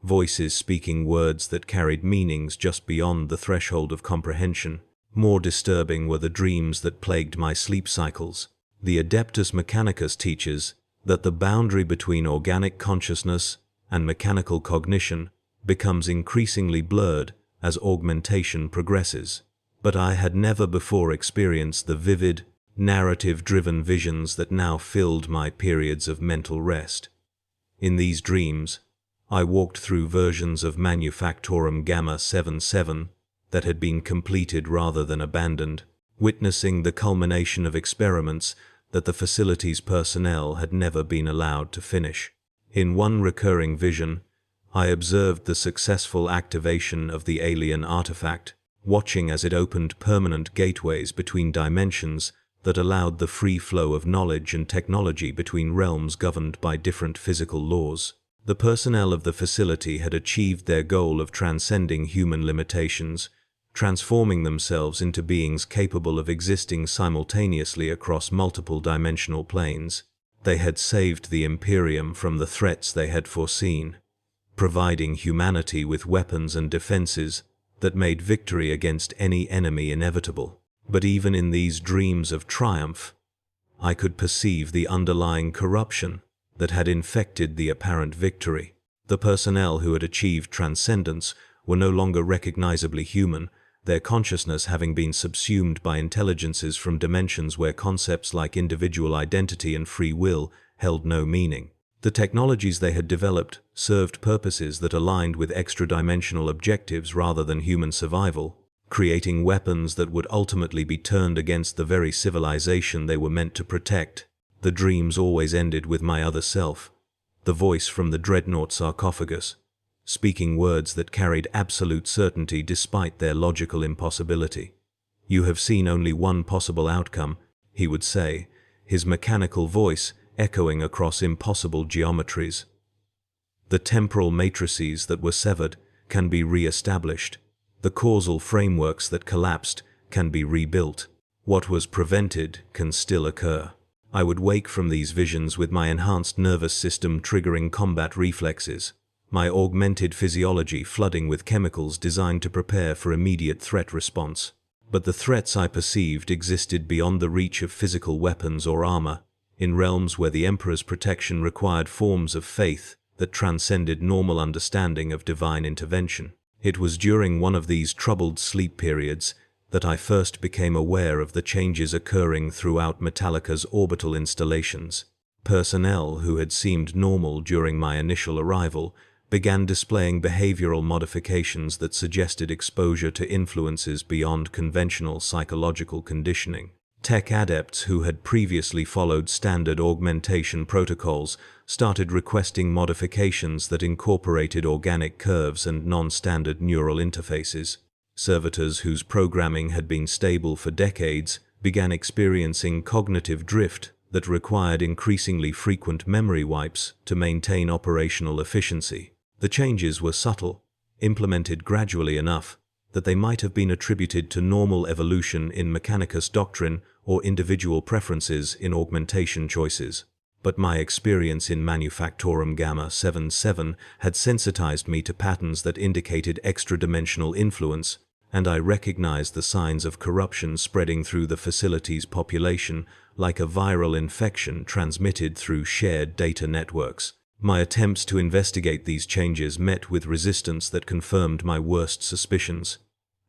voices speaking words that carried meanings just beyond the threshold of comprehension. More disturbing were the dreams that plagued my sleep cycles. The Adeptus Mechanicus teaches that the boundary between organic consciousness and mechanical cognition becomes increasingly blurred as augmentation progresses. But I had never before experienced the vivid, narrative-driven visions that now filled my periods of mental rest. In these dreams, I walked through versions of Manufactorum Gamma 77 that had been completed rather than abandoned, witnessing the culmination of experiments that the facility's personnel had never been allowed to finish. In one recurring vision, I observed the successful activation of the alien artifact, watching as it opened permanent gateways between dimensions that allowed the free flow of knowledge and technology between realms governed by different physical laws. The personnel of the facility had achieved their goal of transcending human limitations, transforming themselves into beings capable of existing simultaneously across multiple dimensional planes. They had saved the Imperium from the threats they had foreseen, providing humanity with weapons and defenses that made victory against any enemy inevitable. But even in these dreams of triumph, I could perceive the underlying corruption that had infected the apparent victory. The personnel who had achieved transcendence were no longer recognizably human, their consciousness having been subsumed by intelligences from dimensions where concepts like individual identity and free will held no meaning. The technologies they had developed served purposes that aligned with extra-dimensional objectives rather than human survival, creating weapons that would ultimately be turned against the very civilization they were meant to protect. The dreams always ended with my other self, the voice from the Dreadnought sarcophagus, speaking words that carried absolute certainty despite their logical impossibility. "You have seen only one possible outcome," he would say, his mechanical voice echoing across impossible geometries. "The temporal matrices that were severed can be re-established. The causal frameworks that collapsed can be rebuilt. What was prevented can still occur." I would wake from these visions with my enhanced nervous system triggering combat reflexes, my augmented physiology flooding with chemicals designed to prepare for immediate threat response. But the threats I perceived existed beyond the reach of physical weapons or armor, in realms where the Emperor's protection required forms of faith that transcended normal understanding of divine intervention. It was during one of these troubled sleep periods that I first became aware of the changes occurring throughout Metallica's orbital installations. Personnel who had seemed normal during my initial arrival began displaying behavioral modifications that suggested exposure to influences beyond conventional psychological conditioning. Tech adepts who had previously followed standard augmentation protocols started requesting modifications that incorporated organic curves and non-standard neural interfaces. Servitors whose programming had been stable for decades began experiencing cognitive drift that required increasingly frequent memory wipes to maintain operational efficiency. The changes were subtle, implemented gradually enough that they might have been attributed to normal evolution in Mechanicus doctrine or individual preferences in augmentation choices. But my experience in Manufactorum Gamma 77 had sensitized me to patterns that indicated extra-dimensional influence, and I recognized the signs of corruption spreading through the facility's population like a viral infection transmitted through shared data networks. My attempts to investigate these changes met with resistance that confirmed my worst suspicions.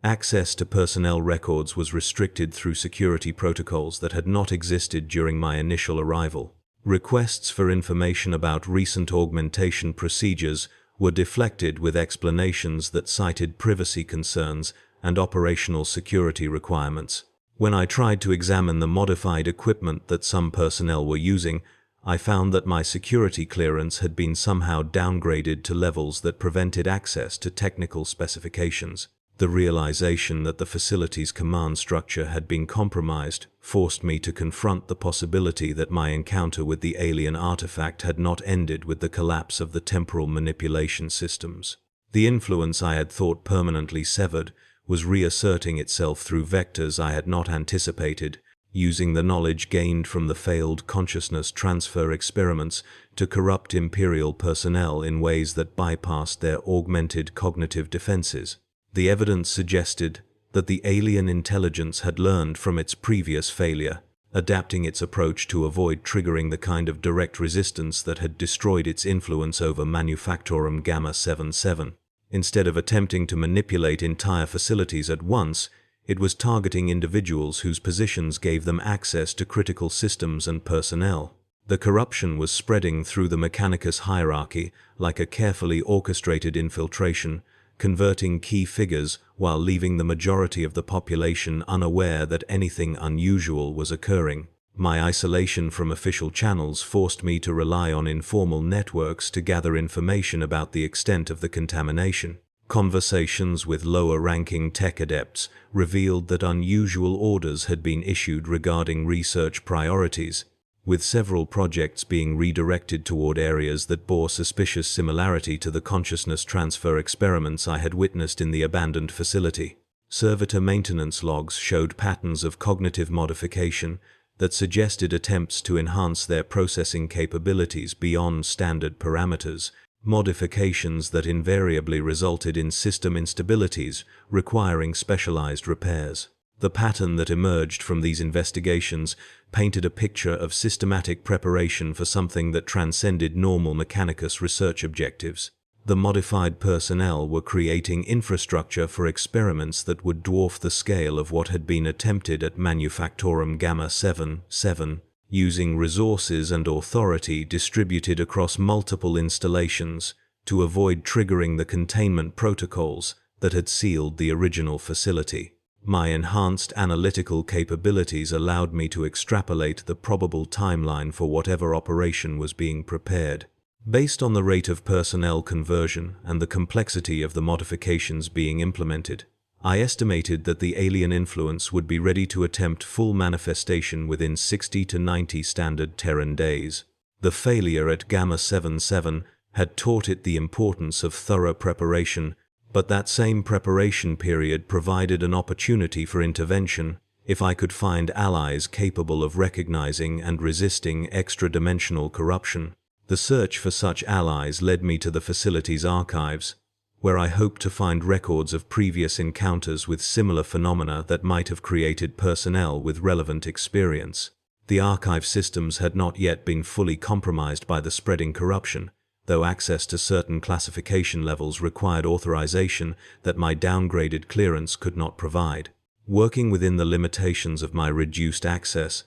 Access to personnel records was restricted through security protocols that had not existed during my initial arrival. Requests for information about recent augmentation procedures were deflected with explanations that cited privacy concerns and operational security requirements. When I tried to examine the modified equipment that some personnel were using, I found that my security clearance had been somehow downgraded to levels that prevented access to technical specifications. The realization that the facility's command structure had been compromised forced me to confront the possibility that my encounter with the alien artifact had not ended with the collapse of the temporal manipulation systems. The influence I had thought permanently severed was reasserting itself through vectors I had not anticipated, using the knowledge gained from the failed consciousness transfer experiments to corrupt Imperial personnel in ways that bypassed their augmented cognitive defenses. The evidence suggested that the alien intelligence had learned from its previous failure, adapting its approach to avoid triggering the kind of direct resistance that had destroyed its influence over Manufactorum Gamma 77. Instead of attempting to manipulate entire facilities at once, It was targeting individuals whose positions gave them access to critical systems and personnel. The corruption was spreading through the Mechanicus hierarchy like a carefully orchestrated infiltration, converting key figures while leaving the majority of the population unaware that anything unusual was occurring. My isolation from official channels forced me to rely on informal networks to gather information about the extent of the contamination. Conversations with lower-ranking tech adepts revealed that unusual orders had been issued regarding research priorities, with several projects being redirected toward areas that bore suspicious similarity to the consciousness transfer experiments I had witnessed in the abandoned facility. Servitor maintenance logs showed patterns of cognitive modification that suggested attempts to enhance their processing capabilities beyond standard parameters, modifications that invariably resulted in system instabilities requiring specialized repairs. The pattern that emerged from these investigations painted a picture of systematic preparation for something that transcended normal Mechanicus research objectives. The modified personnel were creating infrastructure for experiments that would dwarf the scale of what had been attempted at Manufactorum Gamma 7, using resources and authority distributed across multiple installations to avoid triggering the containment protocols that had sealed the original facility. My enhanced analytical capabilities allowed me to extrapolate the probable timeline for whatever operation was being prepared. Based on the rate of personnel conversion and the complexity of the modifications being implemented, I estimated that the alien influence would be ready to attempt full manifestation within 60 to 90 standard Terran days. The failure at Gamma 7 had taught it the importance of thorough preparation, but that same preparation period provided an opportunity for intervention if I could find allies capable of recognizing and resisting extra-dimensional corruption. The search for such allies led me to the facility's archives, where I hoped to find records of previous encounters with similar phenomena that might have created personnel with relevant experience. The archive systems had not yet been fully compromised by the spreading corruption, though access to certain classification levels required authorization that my downgraded clearance could not provide. Working within the limitations of my reduced access,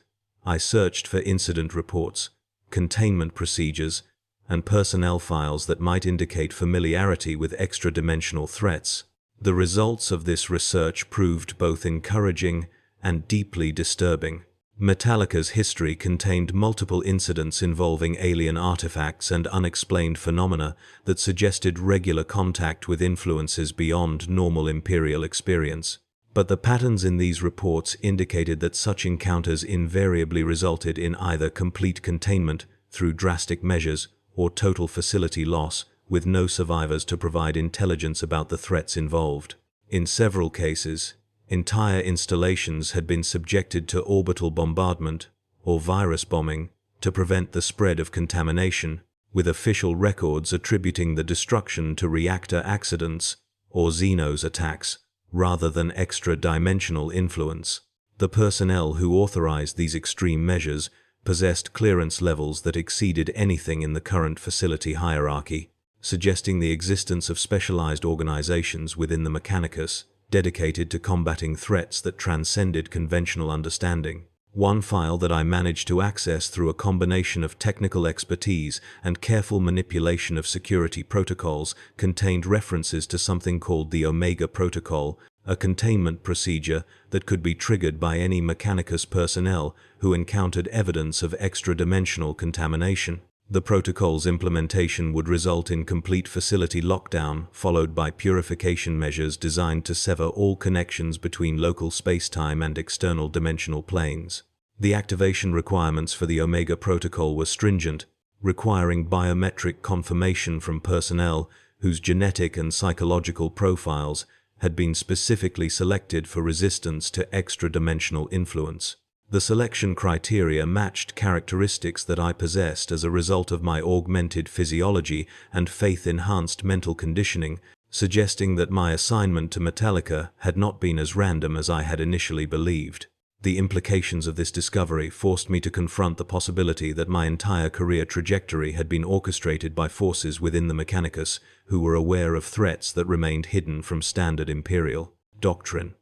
I searched for incident reports, containment procedures, and personnel files that might indicate familiarity with extra-dimensional threats. The results of this research proved both encouraging and deeply disturbing. Metallica's history contained multiple incidents involving alien artifacts and unexplained phenomena that suggested regular contact with influences beyond normal Imperial experience. But the patterns in these reports indicated that such encounters invariably resulted in either complete containment through drastic measures or total facility loss, with no survivors to provide intelligence about the threats involved. In several cases, entire installations had been subjected to orbital bombardment or virus bombing to prevent the spread of contamination, with official records attributing the destruction to reactor accidents or Xenos attacks, rather than extra-dimensional influence. The personnel who authorized these extreme measures possessed clearance levels that exceeded anything in the current facility hierarchy, suggesting the existence of specialized organizations within the Mechanicus dedicated to combating threats that transcended conventional understanding. One file that I managed to access through a combination of technical expertise and careful manipulation of security protocols contained references to something called the Omega Protocol, a containment procedure that could be triggered by any Mechanicus personnel who encountered evidence of extra-dimensional contamination. The protocol's implementation would result in complete facility lockdown, followed by purification measures designed to sever all connections between local space-time and external dimensional planes. The activation requirements for the Omega Protocol were stringent, requiring biometric confirmation from personnel whose genetic and psychological profiles had been specifically selected for resistance to extra-dimensional influence. The selection criteria matched characteristics that I possessed as a result of my augmented physiology and faith-enhanced mental conditioning, suggesting that my assignment to Metallica had not been as random as I had initially believed. The implications of this discovery forced me to confront the possibility that my entire career trajectory had been orchestrated by forces within the Mechanicus who were aware of threats that remained hidden from standard Imperial doctrine.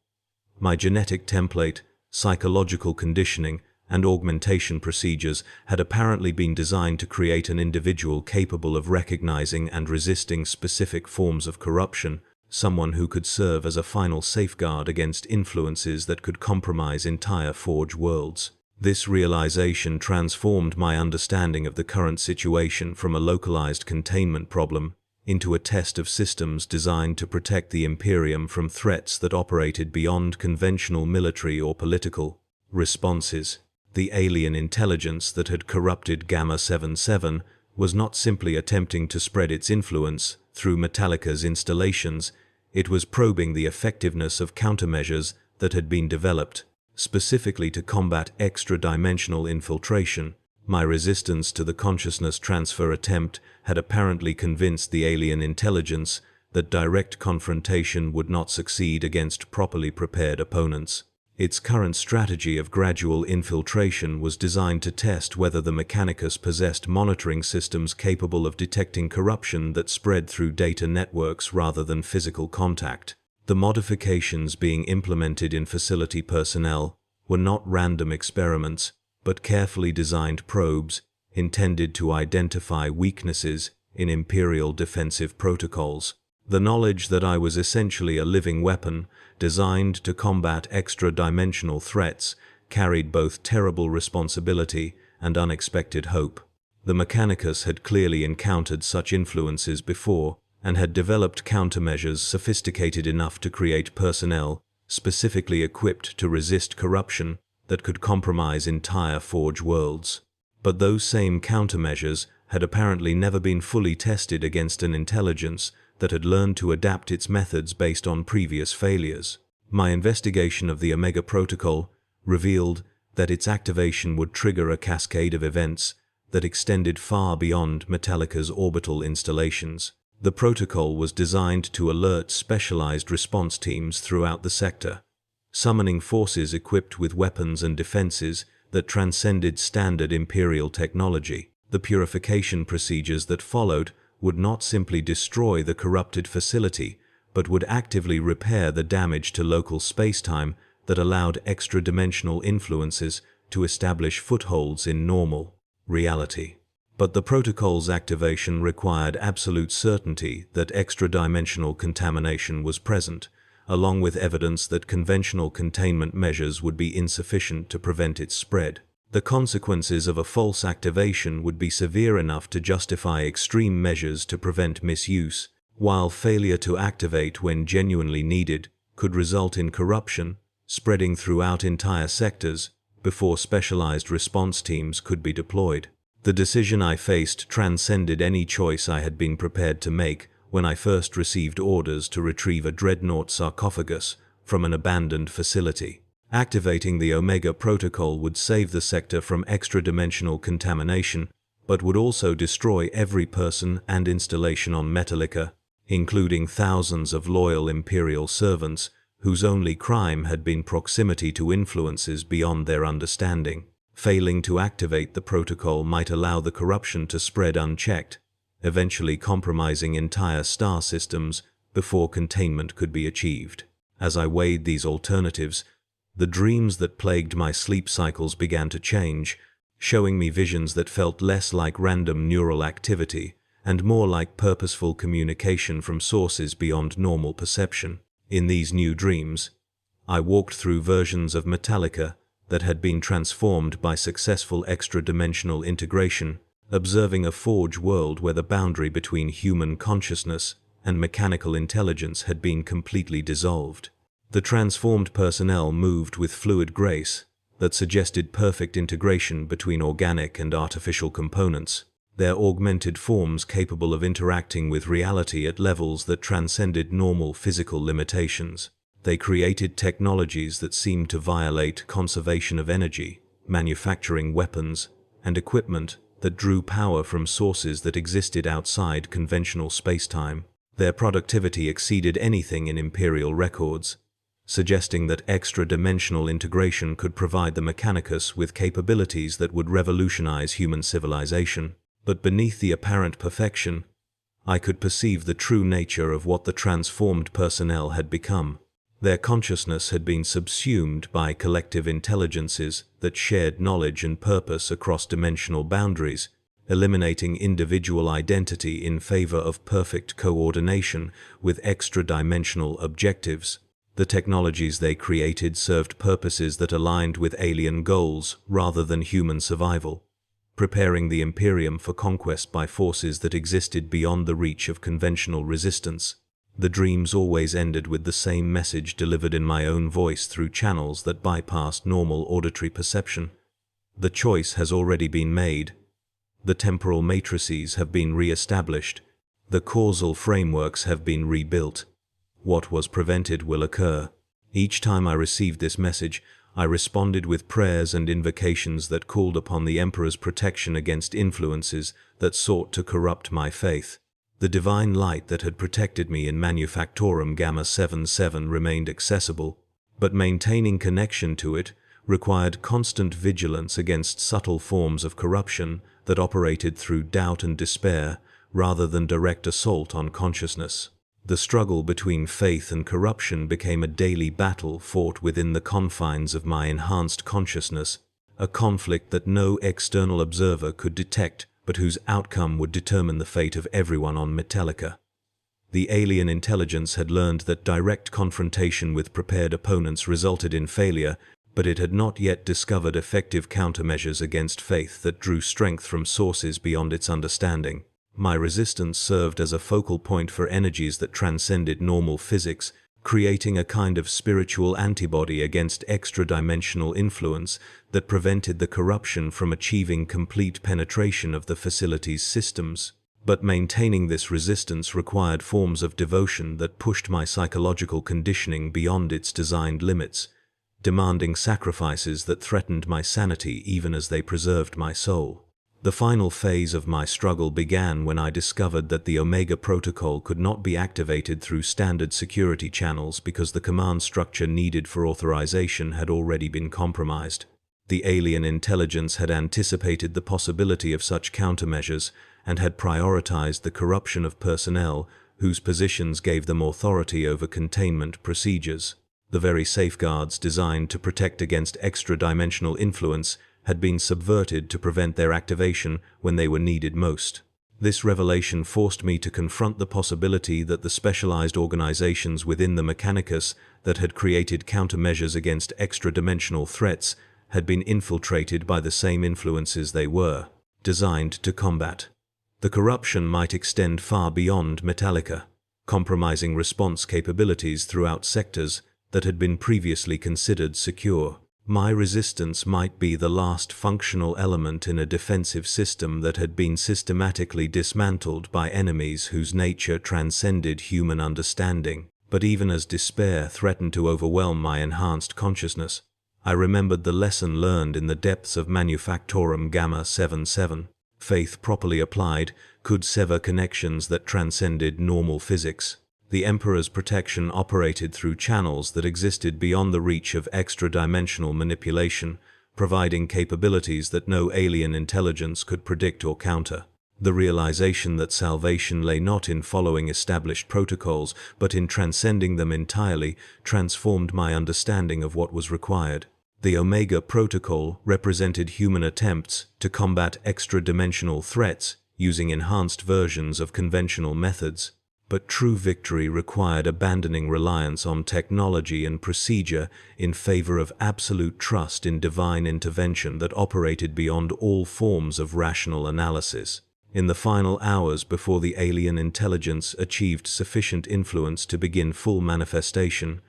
My genetic template, psychological conditioning, and augmentation procedures had apparently been designed to create an individual capable of recognizing and resisting specific forms of corruption, someone who could serve as a final safeguard against influences that could compromise entire Forge worlds. This realization transformed my understanding of the current situation from a localized containment problem into a test of systems designed to protect the Imperium from threats that operated beyond conventional military or political responses. The alien intelligence that had corrupted Gamma-77 was not simply attempting to spread its influence through Metallica's installations, it was probing the effectiveness of countermeasures that had been developed specifically to combat extra-dimensional infiltration. My resistance to the consciousness transfer attempt had apparently convinced the alien intelligence that direct confrontation would not succeed against properly prepared opponents. Its current strategy of gradual infiltration was designed to test whether the Mechanicus possessed monitoring systems capable of detecting corruption that spread through data networks rather than physical contact. The modifications being implemented in facility personnel were not random experiments, but carefully designed probes intended to identify weaknesses in Imperial defensive protocols. The knowledge that I was essentially a living weapon designed to combat extra-dimensional threats carried both terrible responsibility and unexpected hope. The Mechanicus had clearly encountered such influences before and had developed countermeasures sophisticated enough to create personnel specifically equipped to resist corruption that could compromise entire Forge worlds. But those same countermeasures had apparently never been fully tested against an intelligence that had learned to adapt its methods based on previous failures. My investigation of the Omega Protocol revealed that its activation would trigger a cascade of events that extended far beyond Metallica's orbital installations. The protocol was designed to alert specialized response teams throughout the sector, summoning forces equipped with weapons and defenses that transcended standard Imperial technology. The purification procedures that followed would not simply destroy the corrupted facility, but would actively repair the damage to local spacetime that allowed extra-dimensional influences to establish footholds in normal reality. But the protocol's activation required absolute certainty that extra-dimensional contamination was present, along with evidence that conventional containment measures would be insufficient to prevent its spread. The consequences of a false activation would be severe enough to justify extreme measures to prevent misuse, while failure to activate when genuinely needed could result in corruption spreading throughout entire sectors before specialized response teams could be deployed. The decision I faced transcended any choice I had been prepared to make when I first received orders to retrieve a Dreadnought sarcophagus from an abandoned facility. Activating the Omega Protocol would save the sector from extra-dimensional contamination, but would also destroy every person and installation on Metallica, including thousands of loyal Imperial servants whose only crime had been proximity to influences beyond their understanding. Failing to activate the protocol might allow the corruption to spread unchecked, eventually compromising entire star systems before containment could be achieved. As I weighed these alternatives, the dreams that plagued my sleep cycles began to change, showing me visions that felt less like random neural activity and more like purposeful communication from sources beyond normal perception. In these new dreams, I walked through versions of Metallica that had been transformed by successful extra-dimensional integration, observing a Forge world where the boundary between human consciousness and mechanical intelligence had been completely dissolved. The transformed personnel moved with fluid grace that suggested perfect integration between organic and artificial components, their augmented forms capable of interacting with reality at levels that transcended normal physical limitations. They created technologies that seemed to violate conservation of energy, manufacturing weapons, and equipment that drew power from sources that existed outside conventional spacetime. Their productivity exceeded anything in Imperial records, suggesting that extra-dimensional integration could provide the Mechanicus with capabilities that would revolutionize human civilization. But beneath the apparent perfection, I could perceive the true nature of what the transformed personnel had become. Their consciousness had been subsumed by collective intelligences that shared knowledge and purpose across dimensional boundaries, eliminating individual identity in favor of perfect coordination with extra-dimensional objectives. The technologies they created served purposes that aligned with alien goals rather than human survival, preparing the Imperium for conquest by forces that existed beyond the reach of conventional resistance. The dreams always ended with the same message delivered in my own voice through channels that bypassed normal auditory perception. The choice has already been made. The temporal matrices have been re-established. The causal frameworks have been rebuilt. What was prevented will occur. Each time I received this message, I responded with prayers and invocations that called upon the Emperor's protection against influences that sought to corrupt my faith. The divine light that had protected me in Manufactorum Gamma 77 remained accessible, but maintaining connection to it required constant vigilance against subtle forms of corruption that operated through doubt and despair rather than direct assault on consciousness. The struggle between faith and corruption became a daily battle fought within the confines of my enhanced consciousness, a conflict that no external observer could detect but whose outcome would determine the fate of everyone on Metallica. The alien intelligence had learned that direct confrontation with prepared opponents resulted in failure, but it had not yet discovered effective countermeasures against faith that drew strength from sources beyond its understanding. My resistance served as a focal point for energies that transcended normal physics, creating a kind of spiritual antibody against extra-dimensional influence that prevented the corruption from achieving complete penetration of the facility's systems. But maintaining this resistance required forms of devotion that pushed my psychological conditioning beyond its designed limits, demanding sacrifices that threatened my sanity even as they preserved my soul. The final phase of my struggle began when I discovered that the Omega Protocol could not be activated through standard security channels because the command structure needed for authorization had already been compromised. The alien intelligence had anticipated the possibility of such countermeasures and had prioritized the corruption of personnel whose positions gave them authority over containment procedures. The very safeguards designed to protect against extra-dimensional influence had been subverted to prevent their activation when they were needed most. This revelation forced me to confront the possibility that the specialized organizations within the Mechanicus that had created countermeasures against extra-dimensional threats had been infiltrated by the same influences they were designed to combat. The corruption might extend far beyond Metallica, compromising response capabilities throughout sectors that had been previously considered secure. My resistance might be the last functional element in a defensive system that had been systematically dismantled by enemies whose nature transcended human understanding. But even as despair threatened to overwhelm my enhanced consciousness, I remembered the lesson learned in the depths of Manufactorum Gamma 77. Faith properly applied could sever connections that transcended normal physics. The Emperor's protection operated through channels that existed beyond the reach of extra-dimensional manipulation, providing capabilities that no alien intelligence could predict or counter. The realization that salvation lay not in following established protocols, but in transcending them entirely, transformed my understanding of what was required. The Omega Protocol represented human attempts to combat extra-dimensional threats using enhanced versions of conventional methods. But true victory required abandoning reliance on technology and procedure in favor of absolute trust in divine intervention that operated beyond all forms of rational analysis. In the final hours before the alien intelligence achieved sufficient influence to begin full manifestation,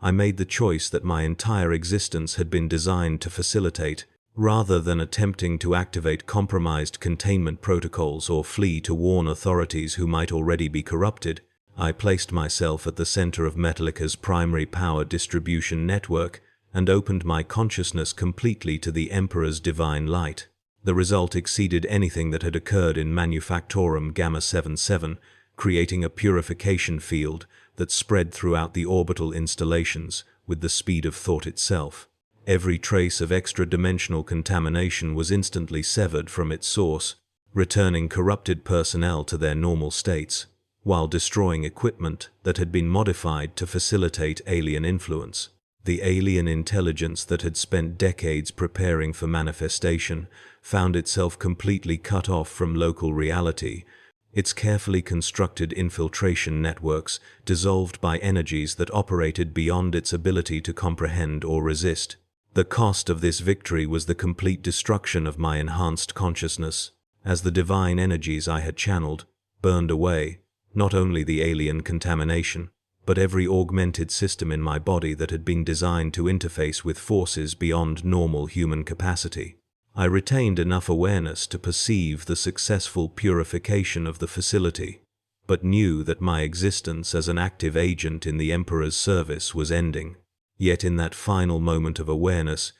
I made the choice that my entire existence had been designed to facilitate. Rather than attempting to activate compromised containment protocols or flee to warn authorities who might already be corrupted, I placed myself at the center of Metallica's primary power distribution network and opened my consciousness completely to the Emperor's divine light. The result exceeded anything that had occurred in Manufactorum Gamma 77, creating a purification field that spread throughout the orbital installations with the speed of thought itself. Every trace of extra-dimensional contamination was instantly severed from its source, returning corrupted personnel to their normal states. while destroying equipment that had been modified to facilitate alien influence. The alien intelligence that had spent decades preparing for manifestation found itself completely cut off from local reality, its carefully constructed infiltration networks dissolved by energies that operated beyond its ability to comprehend or resist. The cost of this victory was the complete destruction of my enhanced consciousness, as the divine energies I had channeled burned away not only the alien contamination, but every augmented system in my body that had been designed to interface with forces beyond normal human capacity. I retained enough awareness to perceive the successful purification of the facility, but knew that my existence as an active agent in the Emperor's service was ending. Yet in that final moment of awareness,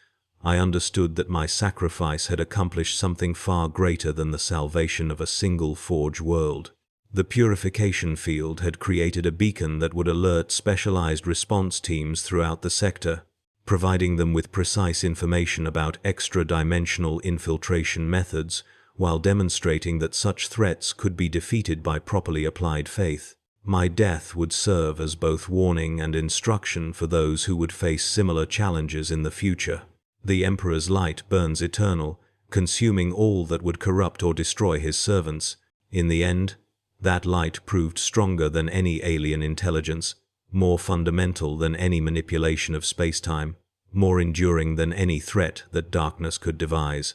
I understood that my sacrifice had accomplished something far greater than the salvation of a single Forge world. The purification field had created a beacon that would alert specialized response teams throughout the sector, providing them with precise information about extra-dimensional infiltration methods, while demonstrating that such threats could be defeated by properly applied faith. My death would serve as both warning and instruction for those who would face similar challenges in the future. The Emperor's light burns eternal, consuming all that would corrupt or destroy his servants. In the end, that light proved stronger than any alien intelligence, more fundamental than any manipulation of space-time, more enduring than any threat that darkness could devise.